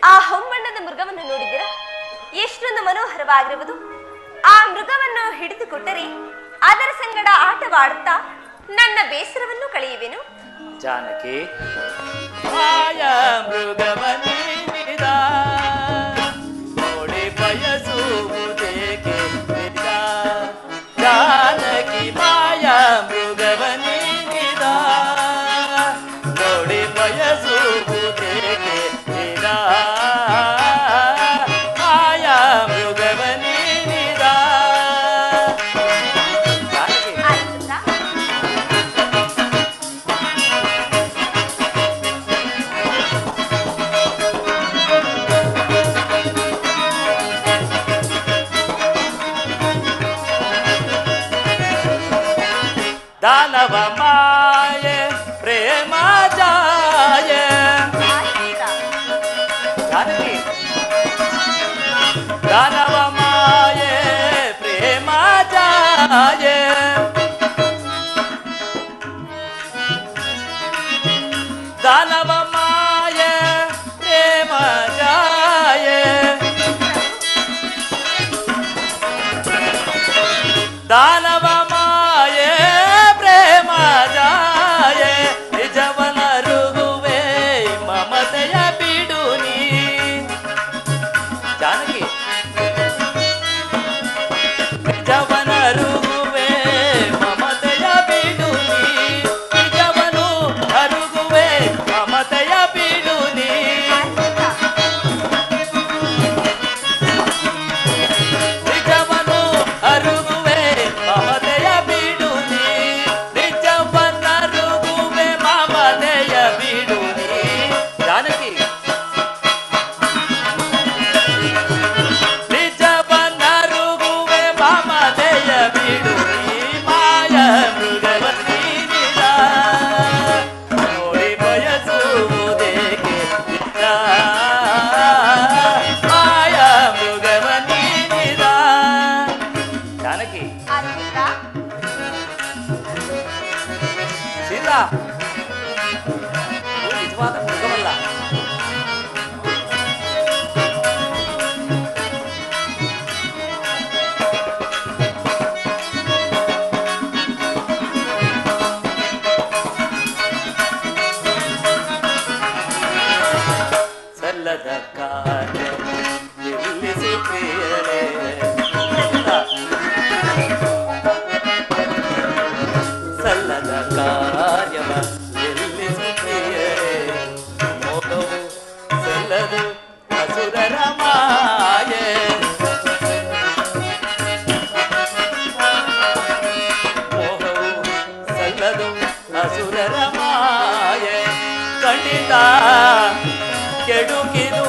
ಆ ಹೊಂಬಣ್ಣದ ಮೃಗವನ್ನು ನೋಡಿದಿರ? ಎಷ್ಟೊಂದು ಮನೋಹರವಾಗಿರುವುದು. ಆ ಮೃಗವನ್ನು ಹಿಡಿದುಕೊಟ್ಟರೆ ಅದರ ಸಂಗಡ ಆಟವಾಡುತ್ತಾ ನನ್ನ ಬೇಸರವನ್ನು ಕಳೆಯುವೆನು. ಜಾನಕಿ, ಮೃಗವನ್ನಿದ ನೋಡಿ ಬಯಸುವುದೇಕೆ? ಜಾನಕಿ ಮಾಯ ಮೃಗವನ್ನಿದ ನೋಡಿ ಬಯಸುವುದೇಕೆ? दानव माये प्रेम जाये जानकी, दानव माये प्रेम जाये दानव माये प्रेम जाये दानव ಕೆಡುಕಿದು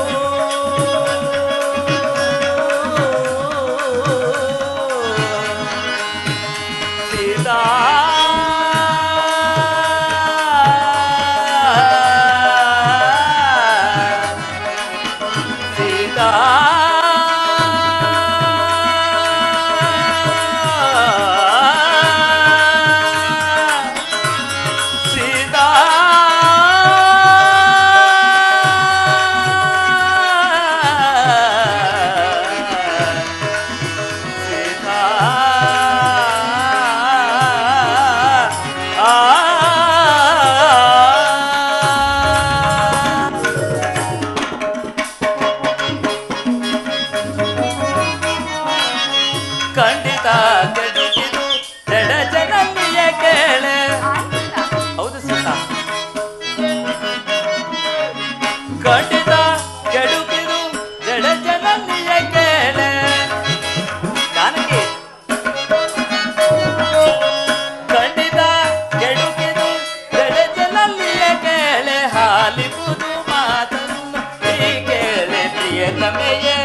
ಖಂಡಿತ ಕೆಡುಕಿದು ಜಡ ಜನನಿಯ ಕೇಳೆ ಜಾನಕಿ ಖಂಡಿತ ಕೆಡುಕಿದು ಜಡ ಜನನಿಯ ಕೇಳೆ ಹಾಲಿಪುದು ಮಾತನ್ನು ಈ ಕೇಳೆ ಪ್ರಿಯತಮೆಯೇ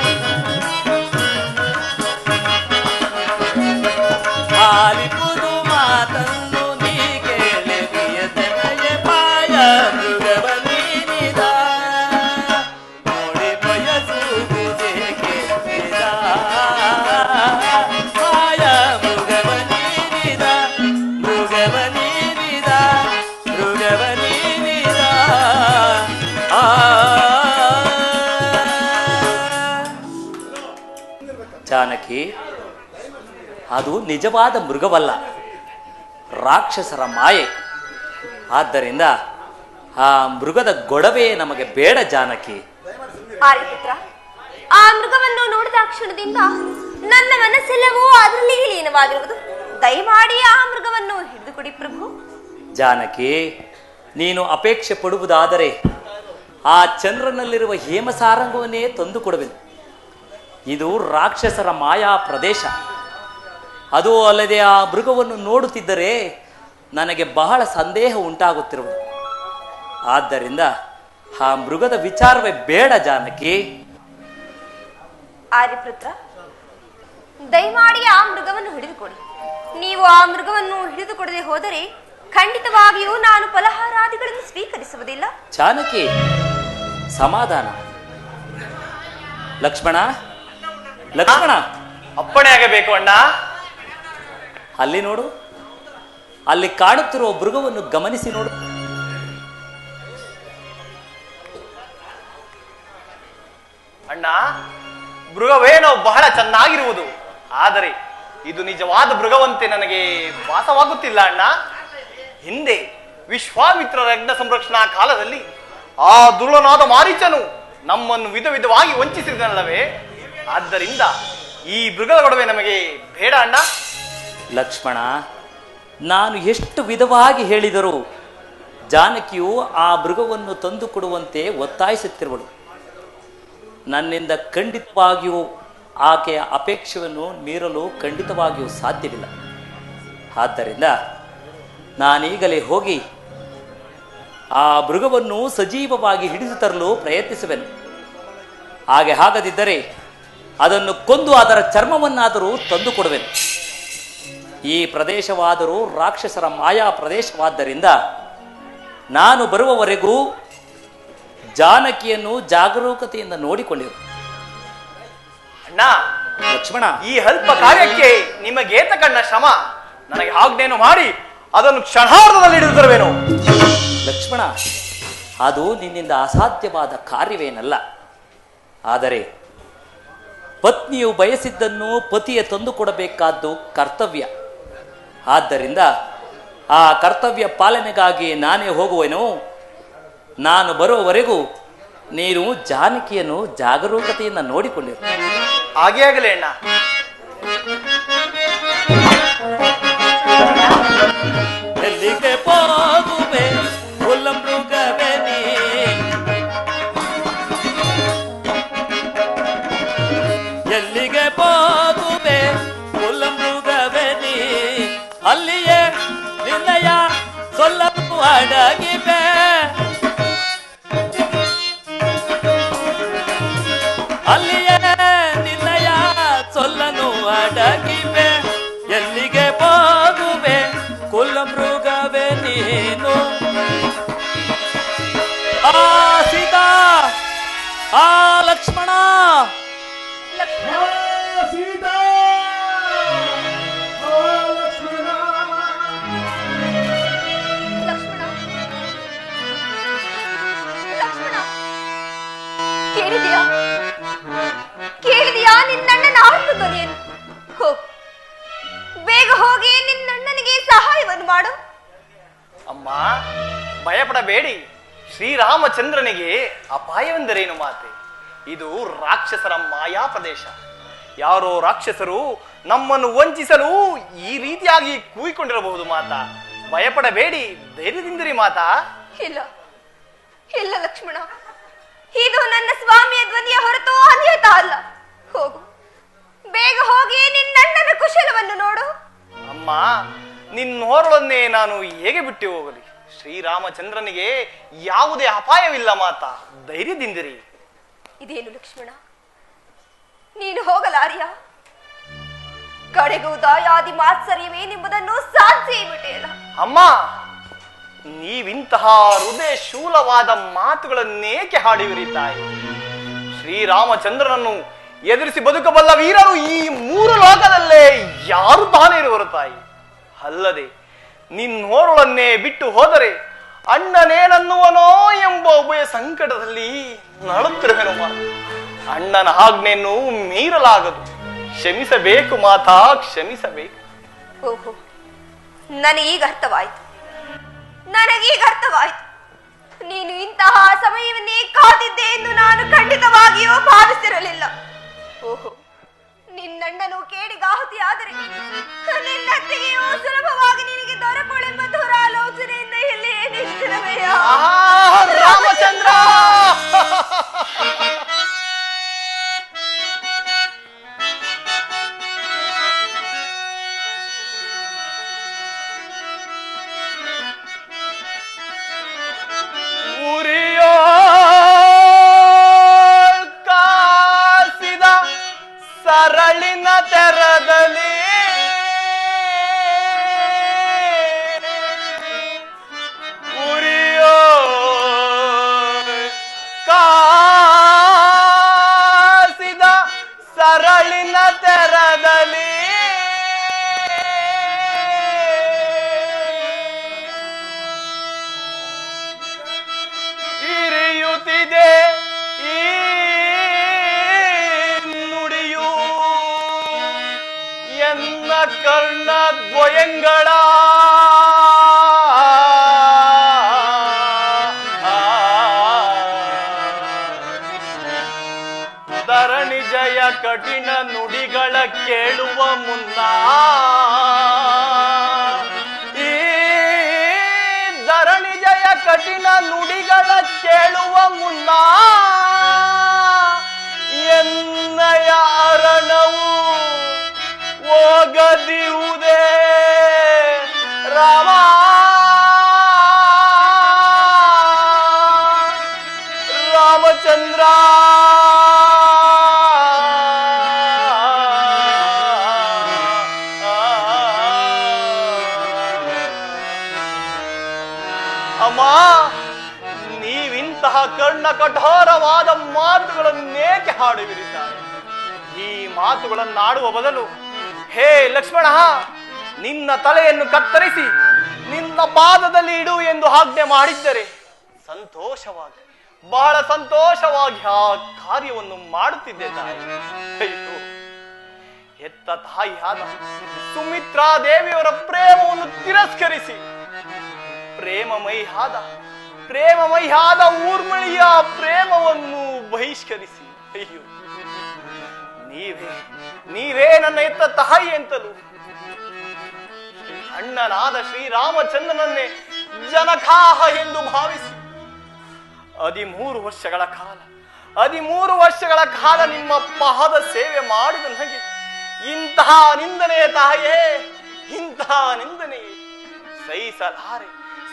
ಹಾಲಿಪುದು ಮಾತನ್ನು ನೀ ಕೇಳೆ ಪ್ರಿಯತಮೆಯೇ ಪಾಯ ಮೃಗವ ನೀನಿದ ನೋಡಿ ಬಯಸುವುದೇಕೆ ಪಾಯ ಮೃಗವ ನೀನಿದ ಮೃಗವ ನೀನಿದ ಮೃಗವ ನೀನಿದ ಆ ಜಾನಕಿ ಅದು ನಿಜವಾದ ಮೃಗವಲ್ಲ, ರಾಕ್ಷಸರ ಮಾಯೆ. ಆದ್ದರಿಂದ ಆ ಮೃಗದ ಗೊಡವೆ ನಮಗೆ ಬೇಡ ಜಾನಕಿ. ಆರ್ಯಪುತ್ರ, ಆ ಮೃಗವನ್ನು ನೋಡಿದ ಕ್ಷಣದಿಂದ ನನ್ನ ಮನಸ್ಸೆಲ್ಲವೂ ಅದರಲ್ಲಿ ಲೀನವಾಗಿರುವುದು. ದಯಮಾಡಿ ಆ ಮೃಗವನ್ನು ಹಿಡಿದುಕೊಡಿ ಪ್ರಭು. ಜಾನಕಿ, ನೀನು ಅಪೇಕ್ಷೆ ಪಡುವುದಾದರೆ ಆ ಚಂದ್ರನಲ್ಲಿರುವ ಹೇಮಸಾರಂಗವನ್ನೇ ತಂದು ಕೊಡುವೆನು. ಇದು ರಾಕ್ಷಸರ ಮಾಯಾ ಪ್ರದೇಶ. ಅದು ಅಲ್ಲದೆ ಆ ಮೃಗವನ್ನು ನೋಡುತ್ತಿದ್ದರೆ ನನಗೆ ಬಹಳ ಸಂದೇಹ ಉಂಟಾಗುತ್ತಿರುವುದು. ಆದ್ದರಿಂದ ಆ ಮೃಗದ ವಿಚಾರವೇ ಬೇಡ ಜಾನಕಿ. ಆರ್ಯಪುತ್ರ, ದಯಮಾಡಿ ಆ ಮೃಗವನ್ನು ಹಿಡಿದುಕೊಡಿ. ನೀವು ಆ ಮೃಗವನ್ನು ಹಿಡಿದುಕೊಡದೆ ಹೋದರೆ ಖಂಡಿತವಾಗಿಯೂ ನಾನು ಫಲಹಾರಾದಿಗಳನ್ನು ಸ್ವೀಕರಿಸುವುದಿಲ್ಲ. ಜಾನಕಿ, ಸಮಾಧಾನ. ಲಕ್ಷ್ಮಣ, ಲಕ್ಷ್ಮಣ, ಅಪ್ಪಣೆ ಆಗಬೇಕು ಅಣ್ಣ. ಅಲ್ಲಿ ನೋಡು, ಅಲ್ಲಿ ಕಾಣುತ್ತಿರುವ ಮೃಗವನ್ನು ಗಮನಿಸಿ ನೋಡು. ಅಣ್ಣ, ಮೃಗವೇನೋ ಬಹಳ ಚೆನ್ನಾಗಿರುವುದು, ಆದರೆ ಇದು ನಿಜವಾದ ಮೃಗವಂತೆ ನನಗೆ ಭಾಸವಾಗುತ್ತಿಲ್ಲ ಅಣ್ಣ. ಹಿಂದೆ ವಿಶ್ವಾಮಿತ್ರರ ಯಜ್ಞ ಸಂರಕ್ಷಣಾ ಕಾಲದಲ್ಲಿ ಆ ದುರ್ಲನಾದ ಮಾರೀಚನು ನಮ್ಮನ್ನು ವಿಧ ವಿಧವಾಗಿ ವಂಚಿಸಿದನಲ್ಲವೇ? ಆದ್ದರಿಂದ ಈ ಮೃಗದ ಗೊಡವೆ ನಮಗೆ ಬೇಡ ಅಣ್ಣ. ಲಕ್ಷ್ಮಣ, ನಾನು ಎಷ್ಟು ವಿಧವಾಗಿ ಹೇಳಿದರೂ ಜಾನಕಿಯು ಆ ಮೃಗವನ್ನು ತಂದು ಕೊಡುವಂತೆ ಒತ್ತಾಯಿಸುತ್ತಿರುವಳು. ನನ್ನಿಂದ ಖಂಡಿತವಾಗಿಯೂ ಆಕೆಯ ಅಪೇಕ್ಷೆಯನ್ನು ಮೀರಲು ಖಂಡಿತವಾಗಿಯೂ ಸಾಧ್ಯವಿಲ್ಲ. ಆದ್ದರಿಂದ ನಾನೀಗಲೇ ಹೋಗಿ ಆ ಮೃಗವನ್ನು ಸಜೀವವಾಗಿ ಹಿಡಿದು ತರಲು ಪ್ರಯತ್ನಿಸುವೆನು. ಹಾಗೆ ಆಗದಿದ್ದರೆ ಅದನ್ನು ಕೊಂದು ಅದರ ಚರ್ಮವನ್ನಾದರೂ ತಂದು ಕೊಡುವೆನು. ಈ ಪ್ರದೇಶವಾದರೂ ರಾಕ್ಷಸರ ಮಾಯಾ ಪ್ರದೇಶವಾದ್ದರಿಂದ ನಾನು ಬರುವವರೆಗೂ ಜಾನಕಿಯನ್ನು ಜಾಗರೂಕತೆಯಿಂದ ನೋಡಿಕೊಳ್ಳಿರು. ಅಣ್ಣ, ಲಕ್ಷ್ಮಣ, ಈ ಅಲ್ಪ ಕಾರ್ಯಕ್ಕೆ ನಿಮಗೇತ ಕಣ್ಣ ಶ್ರಮ. ನನಗೆ ಆಜ್ಞೆಯನ್ನು ಮಾಡಿ ಅದನ್ನು ಕ್ಷಣಾರ್ಧದಲ್ಲಿ ಹಿಡಿದು ತರುವೆನು. ಲಕ್ಷ್ಮಣ, ಅದು ನಿನ್ನಿಂದ ಅಸಾಧ್ಯವಾದ ಕಾರ್ಯವೇನಲ್ಲ. ಆದರೆ ಪತ್ನಿಯು ಬಯಸಿದ್ದನ್ನು ಪತಿಯ ತಂದು ಕೊಡಬೇಕಾದ್ದು ಕರ್ತವ್ಯ. ಆದ್ದರಿಂದ ಆ ಕರ್ತವ್ಯ ಪಾಲನೆಗಾಗಿ ನಾನೇ ಹೋಗುವೆನು. ನಾನು ಬರುವವರೆಗೂ ನೀನು ಜಾನಕಿಯನ್ನು ಜಾಗರೂಕತೆಯಿಂದ ನೋಡಿಕೊಂಡಿರು. ಹಾಗೇ ಆಗಲೇ ಅಣ್ಣ. ಎಲ್ಲಿಗೆ ಹೋಗುವೆ ಹುಲ್ಲಮೃಗವೇ ನೀ, ಎಲ್ಲಿಗೆ ಹೋಗುವೆ ಹುಲ್ಲಮೃಗವೇ ನೀ, ಅಲ್ಲಿಯೇ ನಿನ್ನಯ ಸೊಲ್ಲನ್ನು ಅಡಗಿವೆ. ಅಲ್ಲಿಯೇ ನಿನ್ನಯ ಸೊಲ್ಲನ್ನು ಅಡಗಿವೆ. ಎಲ್ಲಿಗೆ ಹೋಗುವೆ ಕುಲಮೃಗವೇ ನೀನು. ಆ ಸೀತಾ, ಆ ಲಕ್ಷ್ಮಣ, ಸೀತಾ, ಲಕ್ಷ್ಮಣ, ಲಕ್ಷ್ಮಣ, ಲಕ್ಷ್ಮಣ, ಕೇಳಿದೆಯಾ? ಕೇಳಿದೆಯಾ ನಿನ್ನಣ್ಣನ ಆರ್ತ ಧ್ವನಿಯನ್ನು? ಹೋಗು, ಬೇಗ ಹೋಗಿ ನಿನ್ನಣ್ಣನಿಗೆ ಸಹಾಯವನ್ನು ಮಾಡು. ಅಮ್ಮ, ಭಯಪಡಬೇಡಿ. ಶ್ರೀರಾಮಚಂದ್ರನಿಗೆ ಅಪಾಯವೆಂದರೇನು ಮಾತೆ? ಇದು ರಾಕ್ಷಸರ ಮಾಯಾ ಪ್ರದೇಶ. ಯಾರೋ ರಾಕ್ಷಸರು ನಮ್ಮನ್ನು ವಂಚಿಸಲು ಈ ರೀತಿಯಾಗಿ ಕೂಗಿಕೊಂಡಿರಬಹುದು ಮಾತಾ. ಭಯಪಡಬೇಡಿ, ಧೈರ್ಯದಿಂದಿರಿ ಮಾತಾ. ಇಲ್ಲ ಇಲ್ಲ ಲಕ್ಷ್ಮಣ, ಇದು ನನ್ನ ಸ್ವಾಮಿಯ ಧ್ವನಿಯ ಹೊರತು ಅನ್ಯತಾ ಅಲ್ಲ. ಹೋಗು, ಬೇಗ ಹೋಗಿ ನಿನ್ನಣ್ಣನ ಕುಶಲವನ್ನು ನೋಡು. ಅಮ್ಮ, ನಿನ್ನೋರಳನ್ನೇ ನಾನು ಹೇಗೆ ಬಿಟ್ಟು ಹೋಗಲಿ? ಶ್ರೀರಾಮಚಂದ್ರನಿಗೆ ಯಾವುದೇ ಅಪಾಯವಿಲ್ಲ ಮಾತಾ, ಧೈರ್ಯದಿಂದಿರಿ. ಇದೇನು ಲಕ್ಷ್ಮಣ, ನೀನು ಹೋಗಲಾರಿಯ? ಕಡೆಗೂ ದಾಯಾದಿ ಮಾತ್ಸರ್ಯವೇನೆಂಬುದನ್ನು ಸಾಧಿಸಿ ಬಿಟ್ಟೆಯಲ್ಲ. ಅಮ್ಮ, ನೀವಿಂತಹ ಹೃದಯ ಶೂಲವಾದ ಮಾತುಗಳನ್ನೇಕೆ ಹಾಡಿವಿರಿ ತಾಯಿ? ಶ್ರೀರಾಮಚಂದ್ರನನ್ನು ಎದುರಿಸಿ ಬದುಕಬಲ್ಲ ವೀರರು ಈ ಮೂರು ಲೋಕದಲ್ಲೇ ಯಾರು ತಾನೇ ಇರುವರು ತಾಯಿ? ಅಲ್ಲದೆ ನಿನ್ನೋರಳನ್ನೇ ಬಿಟ್ಟು ಹೋದರೆ ಅಣ್ಣನೇನನ್ನುವನೋ ಎಂಬ ಉಭಯ ಸಂಕಟದಲ್ಲಿ ನಡುತ್ತಿರುವೆನು. ಅಣ್ಣನ ಆಜ್ಞೆಯನ್ನು ಮೀರಲಾಗದು. ಕ್ಷಮಿಸಬೇಕು ಮಾತಾ, ಕ್ಷಮಿಸಬೇಕು. ಓಹೋ, ನನಗೀಗ ಅರ್ಥವಾಯಿತು. ನೀನು ಇಂತಹ ಸಮಯವನ್ನೇ ಕಾದಿದ್ದೆ ಎಂದು ನಾನು ಖಂಡಿತವಾಗಿಯೂ ಭಾವಿಸಿರಲಿಲ್ಲ. ಓಹೋ, ನಿನ್ನಣ್ಣನು ಕೇಡಿಗಾಹುತಿಯಾದರೆ ನಿನ್ನತ್ತಿಗೆಯೂ ಸುಲಭವಾಗಿ ನಿನಗೆ ದೊರಕುಳೆಂಬ ದುರಾಲೋಚನೆಯಿಂದ ಇಲ್ಲಿ ನಿಂತಿರವೆಯ? ರಾಮಚಂದ್ರ! ಸರಳಿನ ತೆರದಲ್ಲಿ ಉರಿಯೋ ಕಾಸಿದ ಸರಳಿನ ತೆರದಲ್ಲಿ ಇರಿಯುತ್ತಿದೆ ಈ ನುಡಿಯು ಎನ್ನ ಕರ್ಣ ದ್ವಯಂಗಳ ಧರಣಿ ಜಯ ಕಠಿಣ ನುಡಿಗಳ ಕೇಳುವ ಮುನ್ನ ಈ ಧರಣಿ ಜಯ ಕಠಿಣ ನುಡಿಗಳ ಕೇಳುವ ಮುನ್ನ ಎನ್ನಯ ಅರಣವು ಹೋಗದಿರುವುದೇ ರಾಮ ರಾಮಚಂದ್ರ ಅಮ್ಮ, ನೀವಿಂತಹ ಕರ್ಣ ಕಠೋರವಾದ ಮಾತುಗಳನ್ನೇಕೆ ಹಾಡುವಿರಿದ್ದಾರೆ? ಈ ಮಾತುಗಳನ್ನಾಡುವ ಬದಲು ಹೇ ಲಕ್ಷ್ಮಣ, ನಿನ್ನ ತಲೆಯನ್ನು ಕತ್ತರಿಸಿ ನಿನ್ನ ಪಾದದಲ್ಲಿ ಇಡು ಎಂದು ಆಜ್ಞೆ ಮಾಡಿದ್ದರೆ ಸಂತೋಷವಾಗಿ, ಬಹಳ ಸಂತೋಷವಾಗಿ ಆ ಕಾರ್ಯವನ್ನು ಮಾಡುತ್ತಿದ್ದೆ ತಾಯಿ. ಅಯ್ಯೋ, ಹೆತ್ತ ತಾಯಿಯಾದ ಸುಮಿತ್ರಾ ದೇವಿಯವರ ಪ್ರೇಮವನ್ನು ತಿರಸ್ಕರಿಸಿ ಪ್ರೇಮಮೈಯಾದ ಊರ್ಮಿಳಿಯ ಪ್ರೇಮವನ್ನು ಬಹಿಷ್ಕರಿಸಿ, ಅಯ್ಯೋ, ನೀವೇ ನನ್ನ ಎತ್ತ ತಾಯಿ ಅಂತಲೂ ಅಣ್ಣನಾದ ಶ್ರೀರಾಮಚಂದ್ರನನ್ನೇ ಜನಕಾಹ ಎಂದು ಭಾವಿಸಿ 13 ವರ್ಷಗಳ ಕಾಲ ನಿಮ್ಮ ಪಾದ ಸೇವೆ ಮಾಡಿದ ನನಗೆ ಇಂತಹ ನಿಂದನೆ ತಾಯೇ, ಇಂತಹ ನಿಂದನೆ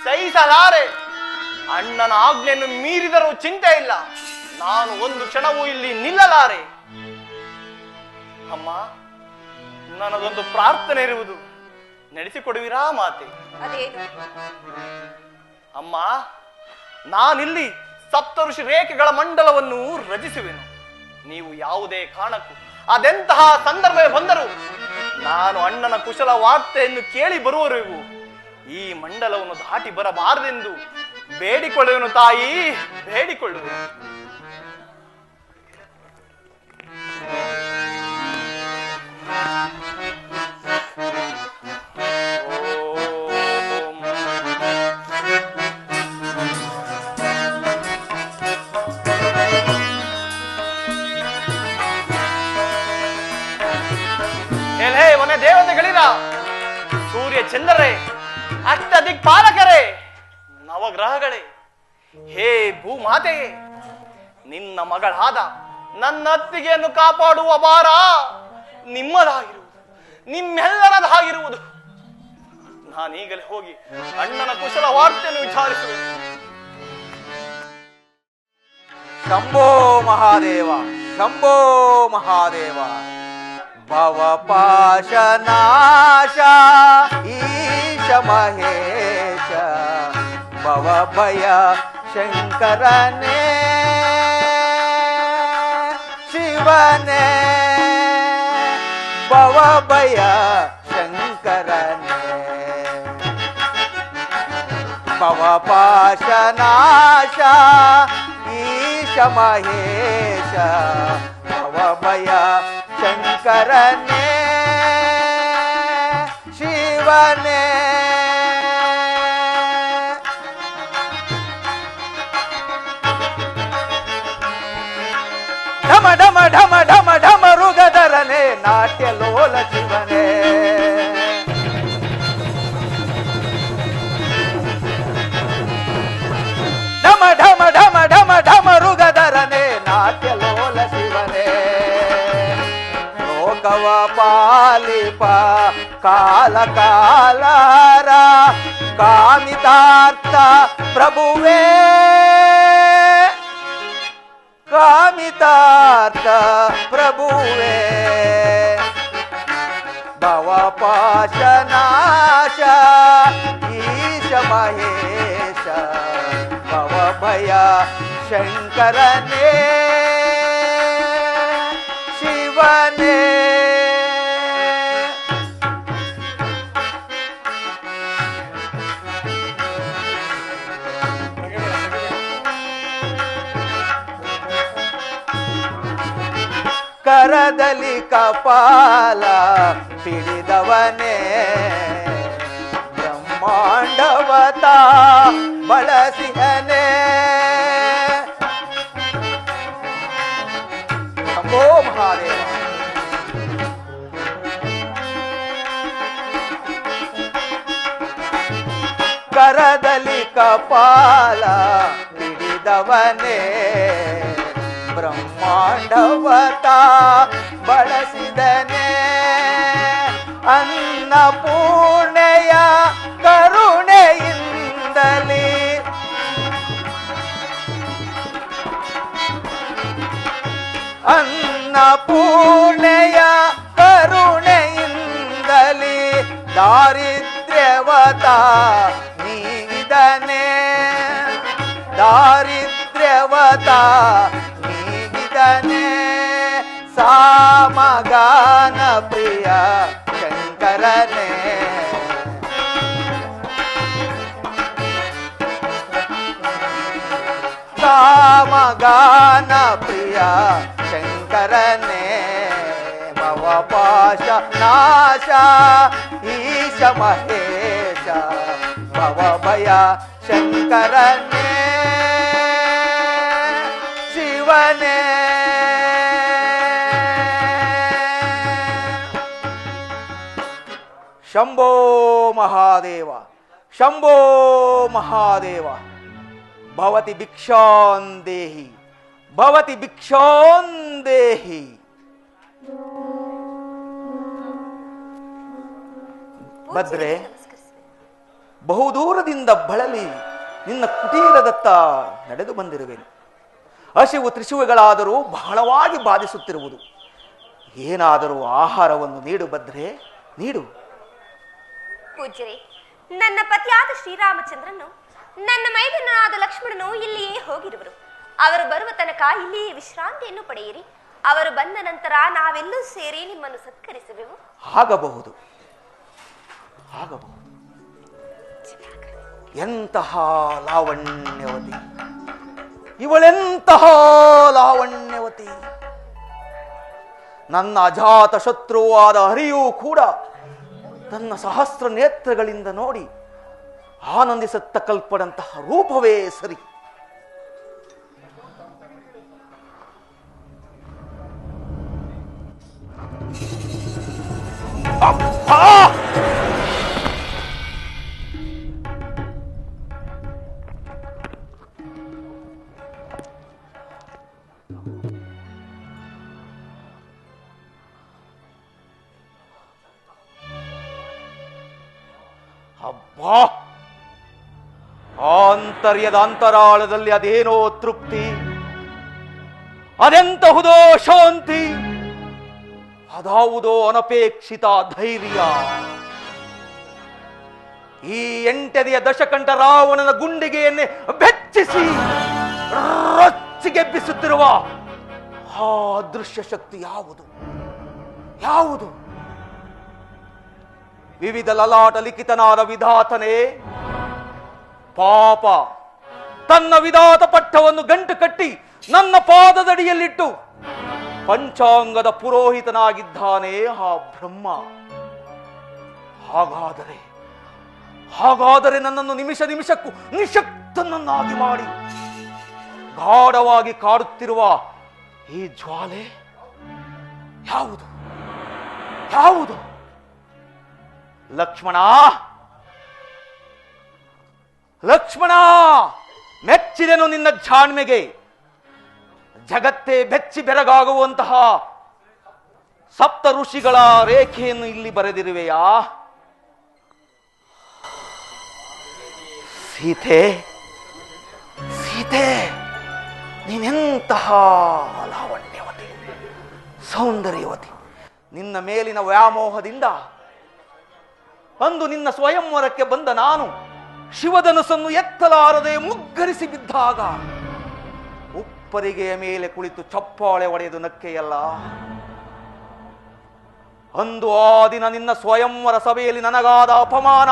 ಸಹಿಸಲಾರೆ. ಅಣ್ಣನ ಆಜ್ಞೆಯನ್ನು ಮೀರಿದರೂ ಚಿಂತೆ ಇಲ್ಲ, ನಾನು ಒಂದು ಕ್ಷಣವೂ ಇಲ್ಲಿ ನಿಲ್ಲಲಾರೆ. ಅಮ್ಮ, ನನ್ನದೊಂದು ಪ್ರಾರ್ಥನೆ ಇರುವುದು, ನಡೆಸಿಕೊಡುವಿರಾ ಮಾತೆ? ಅಮ್ಮ, ನಾನಿಲ್ಲಿ ಸಪ್ತಋಷಿ ರೇಖೆಗಳ ಮಂಡಲವನ್ನು ರಚಿಸುವೆನು. ನೀವು ಯಾವುದೇ ಕಾರಣಕ್ಕೂ ಅದೆಂತಹ ಸಂದರ್ಭ ಬಂದರೂ ನಾನು ಅಣ್ಣನ ಕುಶಲ ವಾರ್ತೆಯನ್ನು ಕೇಳಿ ಬರುವವರೆಗೂ ಈ ಮಂಡಲವನ್ನು ದಾಟಿ ಬರಬಾರದೆಂದು ಬೇಡಿಕೊಳ್ಳುವೆನು ತಾಯಿ, ಬೇಡಿಕೊಳ್ಳುವೆನು. ಮನೆ ದೇವತೆಗಳಿರ, ಸೂರ್ಯ ಚಂದ್ರರೇ, ಅಷ್ಟ ದಿಕ್ಪಾಲಕರೇ, ನವಗ್ರಹಗಳೇ, ಹೇ ಭೂಮಾತೆಯೇ, ನಿನ್ನ ಮಗಳಾದ ನನ್ನ ಅತ್ತಿಗೆಯನ್ನು ಕಾಪಾಡುವ ಭಾರ ನಿಮ್ಮದಾಗಿರುವುದು, ನಿಮ್ಮೆಲ್ಲರದಾಗಿರುವುದು. ನಾನೀಗಲೇ ಹೋಗಿ ಅಣ್ಣನ ಕುಶಲ ವಾರ್ತೆಯನ್ನು ವಿಚಾರಿಸುವೆ. ಶಂಭೋ ಮಹಾದೇವ, ಶಂಭೋ ಮಹಾದೇವ. ಭವಪಾಶನಾಶ ಈಶ ಮಹೇಶ, ಭವಭಯ ಶಂಕರನೇ ಶಿವನೇ, ಭವಭಯ ಶಂಕರನೇ. ಭವಪಾಶನಾಶ ಈಶ ಮಹೇಶ, ಭವಭಯ ಶಂಕರನೇ ಶಿವನೇ. ಢಮ ಢಮ ಢಮ ಢಮ ಢಮ ಋಗಧರನೇ ನಾಟ್ಯ ಲೋಲ ಶಿವನೇ. ಢಮ ಢಮ ಢಮ ಢಮ ಢಮ ಋಗಧರನೇ ನಾಟ್ಯ ಲೋಲ ಶಿವನೇ. ಲೋಕವ ಪಾಲಿಪ ಕಾಲ ಕಾಲರ ಕಾಮಿತಾರ್ಥ ಪ್ರಭುವೇ, ಕಾಮಿತಾರ್ಥ ಪ್ರಭುವೇ. ಭವಪಾಶನಾಶ ಈಶ ಮಹೇಶ, ಭವಭಯ ಶಂಕರನೇ ಶಿವನೇ. ಕರದಲ್ಲಿ ಕಪಾಲ ಹಿಡಿದವನೇ, ಬ್ರಹ್ಮಾಂಡವತ ಬಳಸಿದನೇ. ಶಂಭೋ ಮಹಾದೇವ. ಕರದಲ್ಲಿ ಕಪಾಲ ಹಿಡಿದವನೇ, ಬ್ರಹ್ಮಾಂಡವತ ಬಳಸಿದನೇ. ಅನ್ನಪೂರ್ಣೆಯ ಕರುಣೆಯಿಂದಲೇ ಅನ್ನಪೂರ್ಣೆಯ ಕರುಣೆಯಿಂದಲೇ ದಾರಿದ್ರ್ಯವತ ನೀಗಿದನೇ. ದಾರಿದ್ರ್ಯವತ ನೀಗಿದನೇ. ಸಾಮಗಾನ ಪ್ರಿಯ ಶಂಕರನೇ, ಸಾಮಗಾನ ಪ್ರಿಯ ಶಂಕರನೇ. ಭವಪಾಶ ನಾಶ ಈಶ ಮಹೇಶ, ಭವಭಯ ಶಂಕರನೇ ಶಿವನೇ. ಶಂಭೋ ಮಹಾದೇವ, ಶಂಭೋ ಮಹಾದೇವ. ಭವತಿ ಭಿಕ್ಷಾಂದೇಹಿ, ಭವತಿ ಭಿಕ್ಷಾಂದೇಹಿ. ಭದ್ರೆ, ಬಹುದೂರದಿಂದ ಬಳಲಿ ನಿನ್ನ ಕುಟೀರದತ್ತ ನಡೆದು ಬಂದಿರುವೆನು. ಹಸಿವು ತ್ರಿಶುವೆಗಳಾದರೂ ಬಹಳವಾಗಿ ಬಾಧಿಸುತ್ತಿರುವುದು. ಏನಾದರೂ ಆಹಾರವನ್ನು ನೀಡು ಭದ್ರೆ, ನೀಡು. ಪೂಜ್ಯರೇ, ನನ್ನ ಪತಿಯಾದ ಶ್ರೀರಾಮಚಂದ್ರನು ನನ್ನ ಮೈದನಾದ ಲಕ್ಷ್ಮಣನು ಇಲ್ಲಿಯೇ ಹೋಗಿರುವರು. ಅವರು ಬರುವ ತನಕ ಇಲ್ಲಿಯೇ ವಿಶ್ರಾಂತಿಯನ್ನು ಪಡೆಯಿರಿ. ಅವರು ಬಂದ ನಂತರ ನಾವೆಲ್ಲೂ ಸೇರಿ ನಿಮ್ಮನ್ನು ಸತ್ಕರಿಸುವೆವು. ಆಗಬಹುದು, ಆಗಬಹುದು. ಎಂತಹ ಲಾವಣ್ಯವತಿ ಇವಳೆಂತಹ ಲಾವಣ್ಯವತಿ. ನನ್ನ ಅಜಾತ ಶತ್ರುವಾದ ಹರಿಯೂ ಕೂಡ ತನ್ನ ಸಹಸ್ರ ನೇತ್ರಗಳಿಂದ ನೋಡಿ ಆನಂದಿಸತ್ತ ಕಲ್ಪದಂತಹ ರೂಪವೇ ಸರಿ. ಅಬ್ಬಾ, ಆಂತರ್ಯದ ಅಂತರಾಳದಲ್ಲಿ ಅದೇನೋ ತೃಪ್ತಿ, ಅದೆಂತಹುದೋ ಶಾಂತಿ, ಅದಾವುದೋ ಅನಪೇಕ್ಷಿತ ಧೈರ್ಯ. ಈ 8ನೆಯ ದಶಕಂಠ ರಾವಣನ ಗುಂಡಿಗೆಯನ್ನೇ ಬೆಚ್ಚಿಸಿ ರೊಚ್ಚಿಗೆಬ್ಬಿಸುತ್ತಿರುವ ಆ ದೃಶ್ಯ ಶಕ್ತಿ ಯಾವುದು? ಯಾವುದು? ವಿವಿಧ ಲಲಾಟ ಲಿಖಿತನಾದ ವಿಧಾತನೇ, ಪಾಪ ತನ್ನ ವಿಧಾತ ಪಟ್ಟವನ್ನು ಗಂಟು ಕಟ್ಟಿ ನನ್ನ ಪಾದದಡಿಯಲ್ಲಿಟ್ಟು ಪಂಚಾಂಗದ ಪುರೋಹಿತನಾಗಿದ್ದಾನೆ ಆ ಬ್ರಹ್ಮ. ಹಾಗಾದರೆ ನನ್ನನ್ನು ನಿಮಿಷ ನಿಮಿಷಕ್ಕೂ ನಿಶಕ್ತನನ್ನಾಗಿ ಮಾಡಿ ಗಾಢವಾಗಿ ಕಾಡುತ್ತಿರುವ ಈ ಜ್ವಾಲೆ ಯಾವುದು? ಯಾವುದು? ಲಕ್ಷ್ಮಣ, ಲಕ್ಷ್ಮಣ, ಮೆಚ್ಚಿದೆನು ನಿನ್ನ ಜಾಣ್ಮೆಗೆ. ಜಗತ್ತೇ ಬೆಚ್ಚಿ ಬೆರಗಾಗುವಂತಹ ಸಪ್ತ ಋಷಿಗಳ ರೇಖೆಯನ್ನು ಇಲ್ಲಿ ಬರೆದಿರುವೆಯಾ? ಸೀತೆ, ಸೀತೆ, ನೀನೆಂತಹ ಲಾವಣ್ಯವತಿ, ಸೌಂದರ್ಯವತಿ. ನಿನ್ನ ಮೇಲಿನ ವ್ಯಾಮೋಹದಿಂದ ಅಂದು ನಿನ್ನ ಸ್ವಯಂವರಕ್ಕೆ ಬಂದ ನಾನು ಶಿವಧನುಸನ್ನು ಎತ್ತಲಾರದೆ ಮುಗ್ಗರಿಸಿ ಬಿದ್ದಾಗ ಉಪ್ಪರಿಗೆಯ ಮೇಲೆ ಕುಳಿತು ಚಪ್ಪಾಳೆ ಒಡೆದು ನಕ್ಕೆಯಲ್ಲ. ಅಂದು ಆ ದಿನ ನಿನ್ನ ಸ್ವಯಂವರ ಸಭೆಯಲ್ಲಿ ನನಗಾದ ಅಪಮಾನ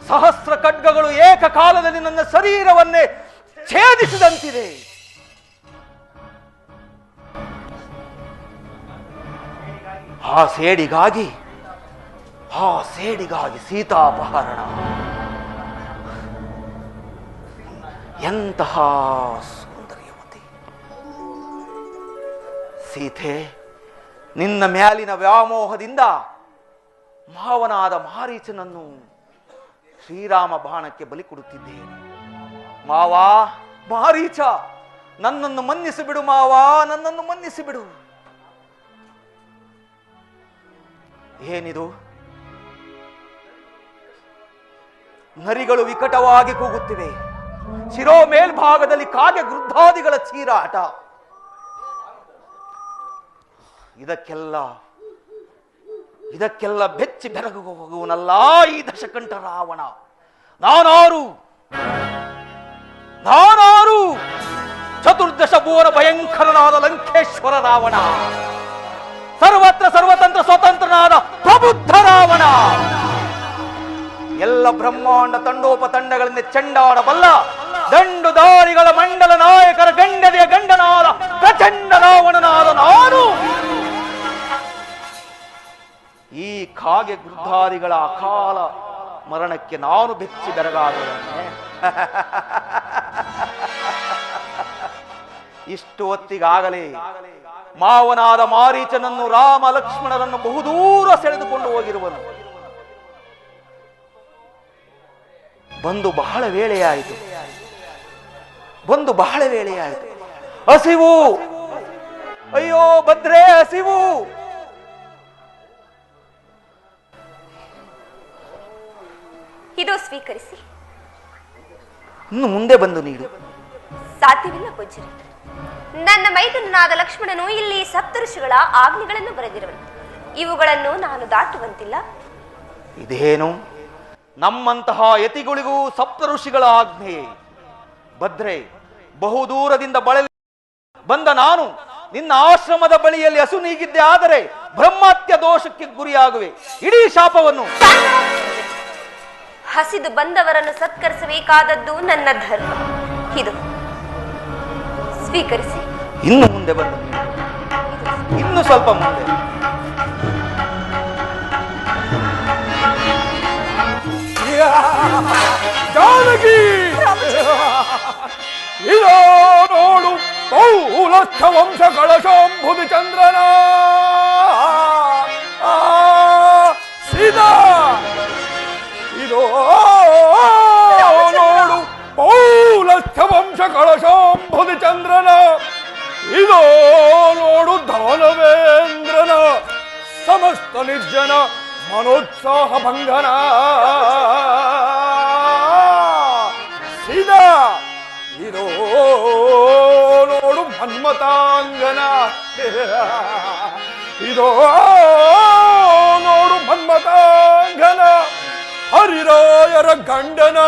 ಸಹಸ್ರ ಖಡ್ಗಗಳು ಏಕಕಾಲದಲ್ಲಿ ನನ್ನ ಶರೀರವನ್ನೇ ಛೇದಿಸಿದಂತಿದೆ. ಆ ಸೇಡಿಗಾಗಿ ಸೀತಾಪಹರಣ. ಎಂತಹ ಸೌಂದರ್ಯವತಿ ಸೀತೆ, ನಿನ್ನ ಮ್ಯಾಲಿನ ವ್ಯಾಮೋಹದಿಂದ ಮಾವನಾದ ಮಾರೀಚನನ್ನು ಶ್ರೀರಾಮ ಬಾಣಕ್ಕೆ ಬಲಿ ಕೊಡುತ್ತಿದ್ದೇನೆ. ಮಾವ, ಮಾರೀಚ, ನನ್ನನ್ನು ಮನ್ನಿಸಿಬಿಡು ಮಾವ, ನನ್ನನ್ನು ಮನ್ನಿಸಿಬಿಡು. ಏನಿದು? ನರಿಗಳು ವಿಕಟವಾಗಿ ಕೂಗುತ್ತಿವೆ. ಶಿರೋ ಮೇಲ್ಭಾಗದಲ್ಲಿ ಕಾಗೆ ಗೃದ್ಧಾದಿಗಳ ಚೀರಾಟ. ಇದಕ್ಕೆಲ್ಲ ಬೆಚ್ಚಿ ಬೆರಗುವನಲ್ಲ ಈ ದಶಕಂಠ ರಾವಣ. ನಾನಾರು ಚತುರ್ದಶ ಭುವನ ಭಯಂಕರನಾದ ಲಂಕೇಶ್ವರ ರಾವಣ, ಸರ್ವತ್ರ ಸರ್ವತಂತ್ರ ಸ್ವತಂತ್ರನಾದ ಪ್ರಬುದ್ಧ ರಾವಣ, ಎಲ್ಲ ಬ್ರಹ್ಮಾಂಡ ತಂಡೋಪತಂಡಗಳಿಂದ ಚೆಂಡಾಡಬಲ್ಲ ದಂಡುದಾರಿಗಳ ಮಂಡಲ ನಾಯಕರ ಗಂಡದೆಯ ಗಂಡನಾದ ಪ್ರಚಂಡ ರಾವಣನಾದ ನಾನು ಈ ಕಾಗೆ ಗೃದ್ಧಾರಿಗಳ ಅಕಾಲ ಮರಣಕ್ಕೆ ನಾನು ಬೆಚ್ಚಿ ಬೆರಗಾಗುತ್ತೇನೆ. ಇಷ್ಟು ಹೊತ್ತಿಗಾಗಲೇ ಮಾವನಾದ ಮಾರೀಚನನ್ನು ರಾಮ ಲಕ್ಷ್ಮಣರನ್ನು ಬಹುದೂರ ಸೆಳೆದುಕೊಂಡು ಹೋಗಿರುವನು. ಬಂದು ಬಹಳ ವೇಳೆಯಾಯಿತು. ಹಸಿವು, ಅಯ್ಯೋ ಭದ್ರೆ, ಹಸಿವು. ಇದು ಸ್ವೀಕರಿಸಿ. ಇನ್ನು ಮುಂದೆ ಬಂದು ನೀಡು. ಸಾಧ್ಯವಿಲ್ಲ ಪೂಜ್ಯರೇ. ನನ್ನ ಮೈದುನನಾದ ಲಕ್ಷ್ಮಣನು ಇಲ್ಲಿ ಸಪ್ತಋಷಿಗಳ ಆಜ್ಞೆಗಳನ್ನು ಬರೆದಿರುವನು. ಇವುಗಳನ್ನು ನಾನು ದಾಟುವಂತಿಲ್ಲ. ಇದೇನು? ನಮ್ಮಂತಹ ಯತಿಗಳಿಗೂ ಸಪ್ತಋಷಿಗಳ ಆಜ್ಞೆ? ಭದ್ರೆ, ಬಹುದೂರದಿಂದ ಬಂದ ನಾನು ನಿನ್ನ ಆಶ್ರಮದ ಬಳಿಯಲ್ಲಿ ಹಸು ನೀಗಿದ್ದೆ ಆದರೆ ಬ್ರಹ್ಮತ್ಯ ದೋಷಕ್ಕೆ ಗುರಿಯಾಗುವೆ. ಇಡೀ ಶಾಪವನ್ನು. ಹಸಿದು ಬಂದವರನ್ನು ಸತ್ಕರಿಸಬೇಕಾದದ್ದು ನನ್ನ ಧರ್ಮ. ಇದು ಸ್ವೀಕರಿಸಿ. ಇನ್ನು ಮುಂದೆ ಬಂದು ಇನ್ನು ಸ್ವಲ್ಪ ಮುಂದೆ. ಜಾನಕಿ, ಇದೋ ನೋಡು ಬಹುಲಕ್ಷ ವಂಶ ಕಳಶಾಂಬುದಿ ಚಂದ್ರನ ಸೀತಾ. ಇದೋ ನೋಡು ಬಹುಲಕ್ಷ ವಂಶ ಕಳಶಾಂಬುದಿ ಚಂದ್ರನ. ಇದೋ ನೋಡು ದಾನವೇಂದ್ರನ ಸಮಸ್ತ ನಿರ್ಜನ ಮನೋತ್ಸಾಹ ಭಂಗನ ಸೀದಾ ಇದೋ ನೋಡು ಮನ್ಮತಾಂಗನ ಇದೋ ನೋಡು ಮನ್ಮತಾಂಗನ ಹರಿರಾಯರ ಗಂಡನ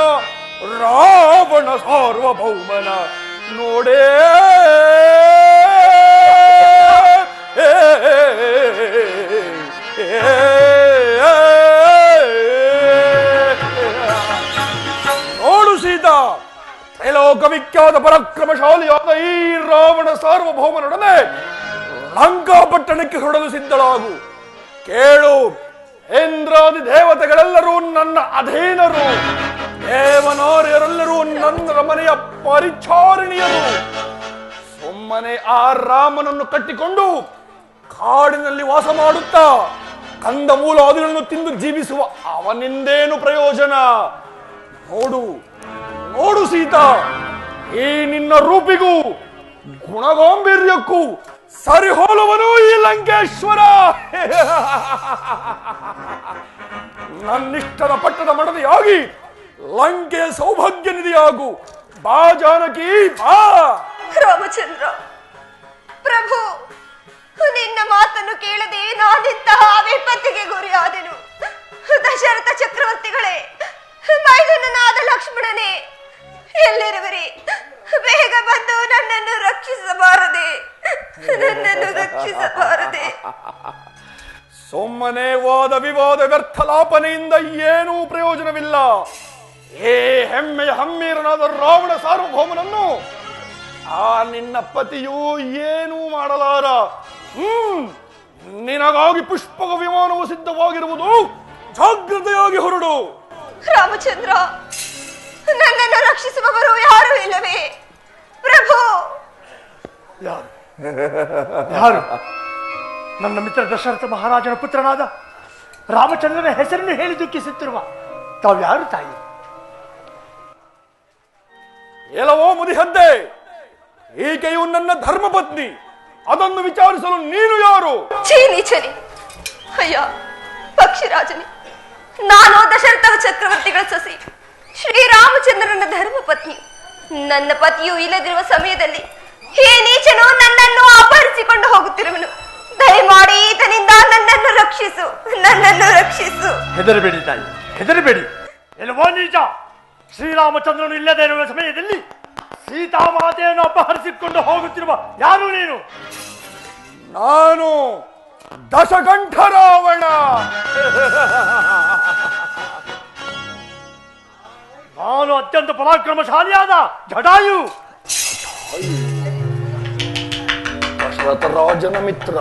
ರಾವಣ ಸಾರ್ವಭೌಮನ ನೋಡೇ ನೋಡು ಸೀತಾ, ತ್ರೈಲೋಕವಿಖ್ಯಾತ ಪರಾಕ್ರಮಶಾಲಿಯಾದ ಈ ರಾವಣ ಸಾರ್ವಭೌಮನೊಡನೆ ಲಂಕಾ ಪಟ್ಟಣಕ್ಕೆ ಹೊರಡಲು ಸಿದ್ಧಳಾಗು. ಕೇಳು, ಇಂದ್ರಾದಿ ದೇವತೆಗಳೆಲ್ಲರೂ ನನ್ನ ಅಧೀನರು, ದೇವನಾರ್ಯರೆಲ್ಲರೂ ನನ್ನ ಮನೆಯ ಪರಿಚಾರಿಣಿಯರು. ಸುಮ್ಮನೆ ಆ ರಾಮನನ್ನು ಕಟ್ಟಿಕೊಂಡು ಕಾಡಿನಲ್ಲಿ ವಾಸ ಮಾಡುತ್ತಾ ಕಂದ ಮೂಲಾದಿಗಳನ್ನು ತಿಂದು ಜೀವಿಸುವ ಅವನಿಂದೇನು ಪ್ರಯೋಜನ? ನೋಡು ನೋಡು ಸೀತಾ, ಈ ನಿನ್ನ ರೂಪಿಗೂ ಗುಣಗಾಂಭೀರ್ಯಕ್ಕೂ ಸರಿಹೋಲುವನು ಈ ಲಂಕೇಶ್ವರ. ನನ್ನಿಷ್ಟದ ಪಟ್ಟದ ಮಡದಿಯಾಗಿ ಲಂಕೆಯ ಸೌಭಾಗ್ಯ ನಿಧಿಯಾಗು. ಬಾ ಜಾನಕಿ ಬಾ. ರಾಮಚಂದ್ರ ಪ್ರಭು, ನಿನ್ನ ಮಾತನ್ನು ಕೇಳದೆ ನಾನಿಂತಹ ವಿಪತ್ತಿಗೆ ಗುರಿಯಾದೆನು. ದಶರಥ ಚಕ್ರವರ್ತಿಗಳೇ, ಮೈದುನನಾದ ಲಕ್ಷ್ಮಣನೇ, ಎಲ್ಲಿರುವಿರಿ? ಬೇಗ ಬಂದು ನನ್ನನ್ನು ರಕ್ಷಿಸಬಾರದೆ, ನನ್ನನ್ನು ರಕ್ಷಿಸಬಾರದೆ. ಸುಮ್ಮನೆ ವಾದ ವಿವಾದ ವ್ಯರ್ಥಲಾಪನೆಯಿಂದ ಏನೂ ಪ್ರಯೋಜನವಿಲ್ಲ. ಏ ಹೆಮ್ಮೆಯ ಹಮ್ಮೀರನಾದ ರಾವಣ ಸಾರ್ವಭೌಮನನ್ನು ಆ ನಿನ್ನ ಪತಿಯು ಏನೂ ಮಾಡಲಾರ. ನಿನಗಾಗಿ ಪುಷ್ಪಕ ವಿಮಾನವು ಸಿದ್ಧವಾಗಿರುವುದು, ಜಾಗ್ರತೆಯಾಗಿ ಹೊರಡು. ರಾಮಚಂದ್ರ, ನನ್ನನ್ನು ರಕ್ಷಿಸುವವರು ಯಾರೂ ಇಲ್ಲವೇ? ಪ್ರಭು, ಯಾರು? ನನ್ನ ಮಿತ್ರ ದಶರಥ ಮಹಾರಾಜನ ಪುತ್ರನಾದ ರಾಮಚಂದ್ರನ ಹೆಸರನ್ನು ಹೇಳಿ ದುಃಖಿಸುತ್ತಿರುವ ತಾವ್ಯಾರು ತಾಯಿ? ಎಲ್ಲವೋ ಮುದಿಹದ್ದೆ, ಈಕೆಯು ನನ್ನ ಧರ್ಮಪತ್ನಿ. ಅದನ್ನು ವಿಚಾರಿಸಲು ನೀನು ಯಾರು? ಚೀನೀಚನೆ. ಅಯ್ಯ ಪಕ್ಷಿರಾಜನೇ, ನಾನು ದಶರಥ ಚಕ್ರವರ್ತಿಗಳ ಸೊಸೆ, ಶ್ರೀರಾಮಚಂದ್ರನ ಧರ್ಮಪತ್ನಿ. ನನ್ನ ಪತಿಯು ಇಲ್ಲದಿರುವ ಸಮಯದಲ್ಲಿ ಈ ನೀಚನು ನನ್ನನ್ನು ಅಪಹರಿಸಿಕೊಂಡು ಹೋಗುತ್ತಿರುವನು. ದಯಮಾಡಿ ಈತನಿಂದ ನನ್ನನ್ನು ರಕ್ಷಿಸು, ನನ್ನನ್ನು ರಕ್ಷಿಸು. ಹೆದರಬೇಡಿ ತಾಯಿ, ಹೆದರಬೇಡಿ. ಎಲ್ಲವೋ ನೀಚ, ಶ್ರೀರಾಮಚಂದ್ರನು ಇಲ್ಲದೆ ಇರುವ ಸಮಯದಲ್ಲಿ ಸೀತಾಮಾತೆಯನ್ನು ಅಪಹರಿಸಿಕೊಂಡು ಹೋಗುತ್ತಿರುವ ಯಾರು ನೀನು? ನಾನು ದಶಕಂಠ ರಾವಣ. ನಾನು ಅತ್ಯಂತ ಪರಾಕ್ರಮಶಾಲಿಯಾದ ಜಟಾಯು. ದಶರಥ ರಾಜನ ಮಿತ್ರ,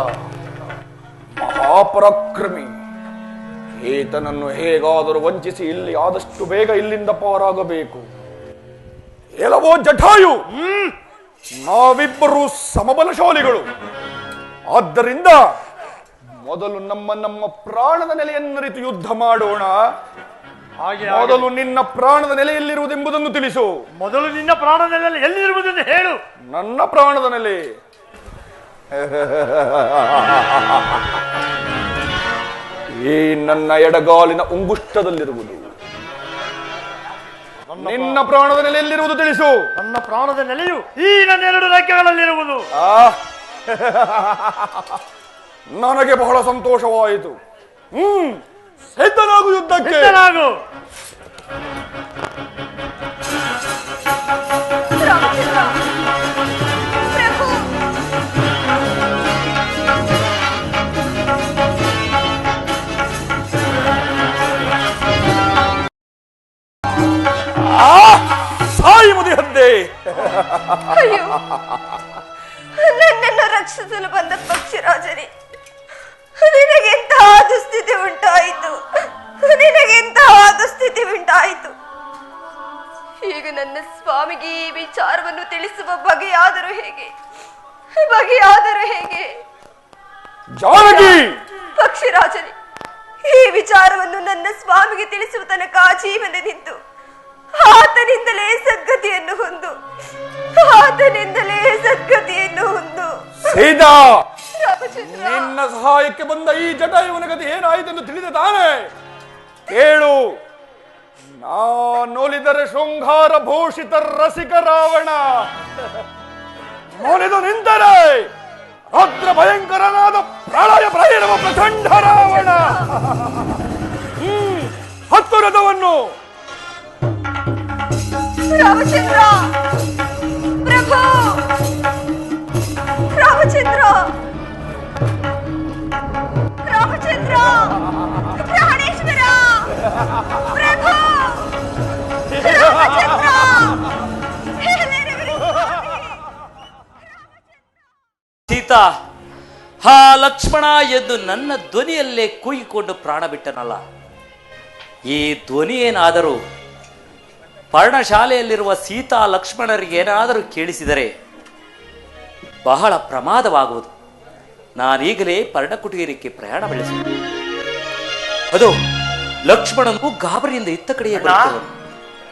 ಮಹಾಪರಾಕ್ರಮಿ. ಈತನನ್ನು ಹೇಗಾದರೂ ವಂಚಿಸಿ ಇಲ್ಲಿ ಆದಷ್ಟು ಬೇಗ ಇಲ್ಲಿಂದ ಪಾರಾಗಬೇಕು. ಎಲ್ಲವೋ ಜಟಾಯು, ನಾವಿಬ್ಬರು ಸಮಬಲಶಾಲಿಗಳು. ಆದ್ದರಿಂದ ಮೊದಲು ನಮ್ಮ ಪ್ರಾಣದ ನೆಲೆಯನ್ನರಿತು ಯುದ್ಧ ಮಾಡೋಣ. ಮೊದಲು ನಿನ್ನ ಪ್ರಾಣದ ನೆಲೆಯಲ್ಲಿರುವುದೆಂಬುದನ್ನು ತಿಳಿಸು. ಮೊದಲು ನಿನ್ನ ಪ್ರಾಣದ ನೆಲೆ ಎಲ್ಲಿರುವುದೆಂದು ಹೇಳು. ನನ್ನ ಪ್ರಾಣದ ನೆಲೆ ಈ ನನ್ನ ಎಡಗಾಲಿನ ಉಂಗುಷ್ಟದಲ್ಲಿರುವುದು. ನಿನ್ನ ಪ್ರಾಣದ ನೆಲೆಯಲ್ಲಿರುವುದು ತಿಳಿಸು. ನನ್ನ ಪ್ರಾಣದ ನೆಲೆಯು ಈ ನನ್ನ ಎರಡು ರೆಕ್ಕೆಗಳಲ್ಲಿರುವುದು. ನನಗೆ ಬಹಳ ಸಂತೋಷವಾಯಿತು. ಸಿದ್ಧನಾಗು ಯುದ್ಧಕ್ಕೆ. ಸಿದ್ಧನಾಗು. ರಾಮಚಂದ್ರ ಪ್ರಭು, ಸಾಯಿ ಮುದಿಹದ್ದೆ. ಅಯ್ಯೋ, ನನ್ನನ್ನು ರಕ್ಷಿಸಲು ಬಂದ ಪಕ್ಷಿರಾಜನೇ, ನಿನಗೆಂತಹ ದುಸ್ಥಿತಿ ಉಂಟಾಯಿತು, ನಿನಗೆಂತಹ ದುಸ್ಥಿತಿ ಉಂಟಾಯಿತು. ಈಗ ನನ್ನ ಸ್ವಾಮಿಗೆ ಈ ವಿಚಾರವನ್ನು ತಿಳಿಸುವ ಬಗೆಯಾದರೂ ಹೇಗೆ, ಬಗೆಯಾದರೂ ಹೇಗೆ? ಜಾನಕಿ, ಪಕ್ಷಿರಾಜನೇ, ಈ ವಿಚಾರವನ್ನು ನನ್ನ ಸ್ವಾಮಿಗೆ ತಿಳಿಸುವ ತನಕ ಜೀವನ ನಿಂತು ಆತನಿಂದಲೇ ಸದ್ಗತಿಯನ್ನು ಹೊಂದು, ಆತನಿಂದಲೇ ಸದ್ಗತಿಯನ್ನು ಹೊಂದು. ಸೀತಾ, ನಿನ್ನ ಸಹಾಯಕ್ಕೆ ಬಂದ ಈ ಜಟಾಯುವಿನ ಗತಿ ಏನಾಯಿತೆಂದು ತಿಳಿದ ತಾನೆ? ಕೇಳು. ನಾನೊಲಿದರೆ ಶೃಂಗಾರ ಭೂಷಿತ ರಸಿಕ ರಾವಣ, ಮೊನೆದು ನಿಂತರೆ ರೌದ್ರ ಭಯಂಕರನಾದ ಪ್ರಳಯ ಪ್ರೈರವ ಪ್ರಚಂಡ ರಾವಣ. ಹತ್ತು ರಥವನ್ನು. ರಾಮಚಂದ್ರ ಪ್ರಭು, ರಾಮಚಂದ್ರ, ರಾಮಚಂದ್ರ, ಪ್ರಾಣೇಶ್ವರ ಪ್ರಭು, ರಾಮಚಂದ್ರ. ಸೀತಾ, ಹಾ ಲಕ್ಷ್ಮಣ ಎಂದು ನನ್ನ ಧ್ವನಿಯಲ್ಲೇ ಕೂಗಿಕೊಂಡು ಪ್ರಾಣ ಬಿಟ್ಟನಲ್ಲ. ಈ ಧ್ವನಿ ಏನಾದರೂ ಪರ್ಣಶಾಲೆಯಲ್ಲಿರುವ ಸೀತಾ ಲಕ್ಷ್ಮಣರಿಗೆ ಏನಾದರೂ ಕೇಳಿಸಿದರೆ ಬಹಳ ಪ್ರಮಾದವಾಗುವುದು. ನಾನೀಗಲೇ ಪರ್ಣಕುಟೀರಕ್ಕೆ ಪ್ರಯಾಣ ಬೆಳೆಸಿದೆ. ಅದು ಲಕ್ಷ್ಮಣನು ಗಾಬರಿಯಿಂದ ಇತ್ತ ಕಡೆಯೇ ಬರುತ್ತವನು.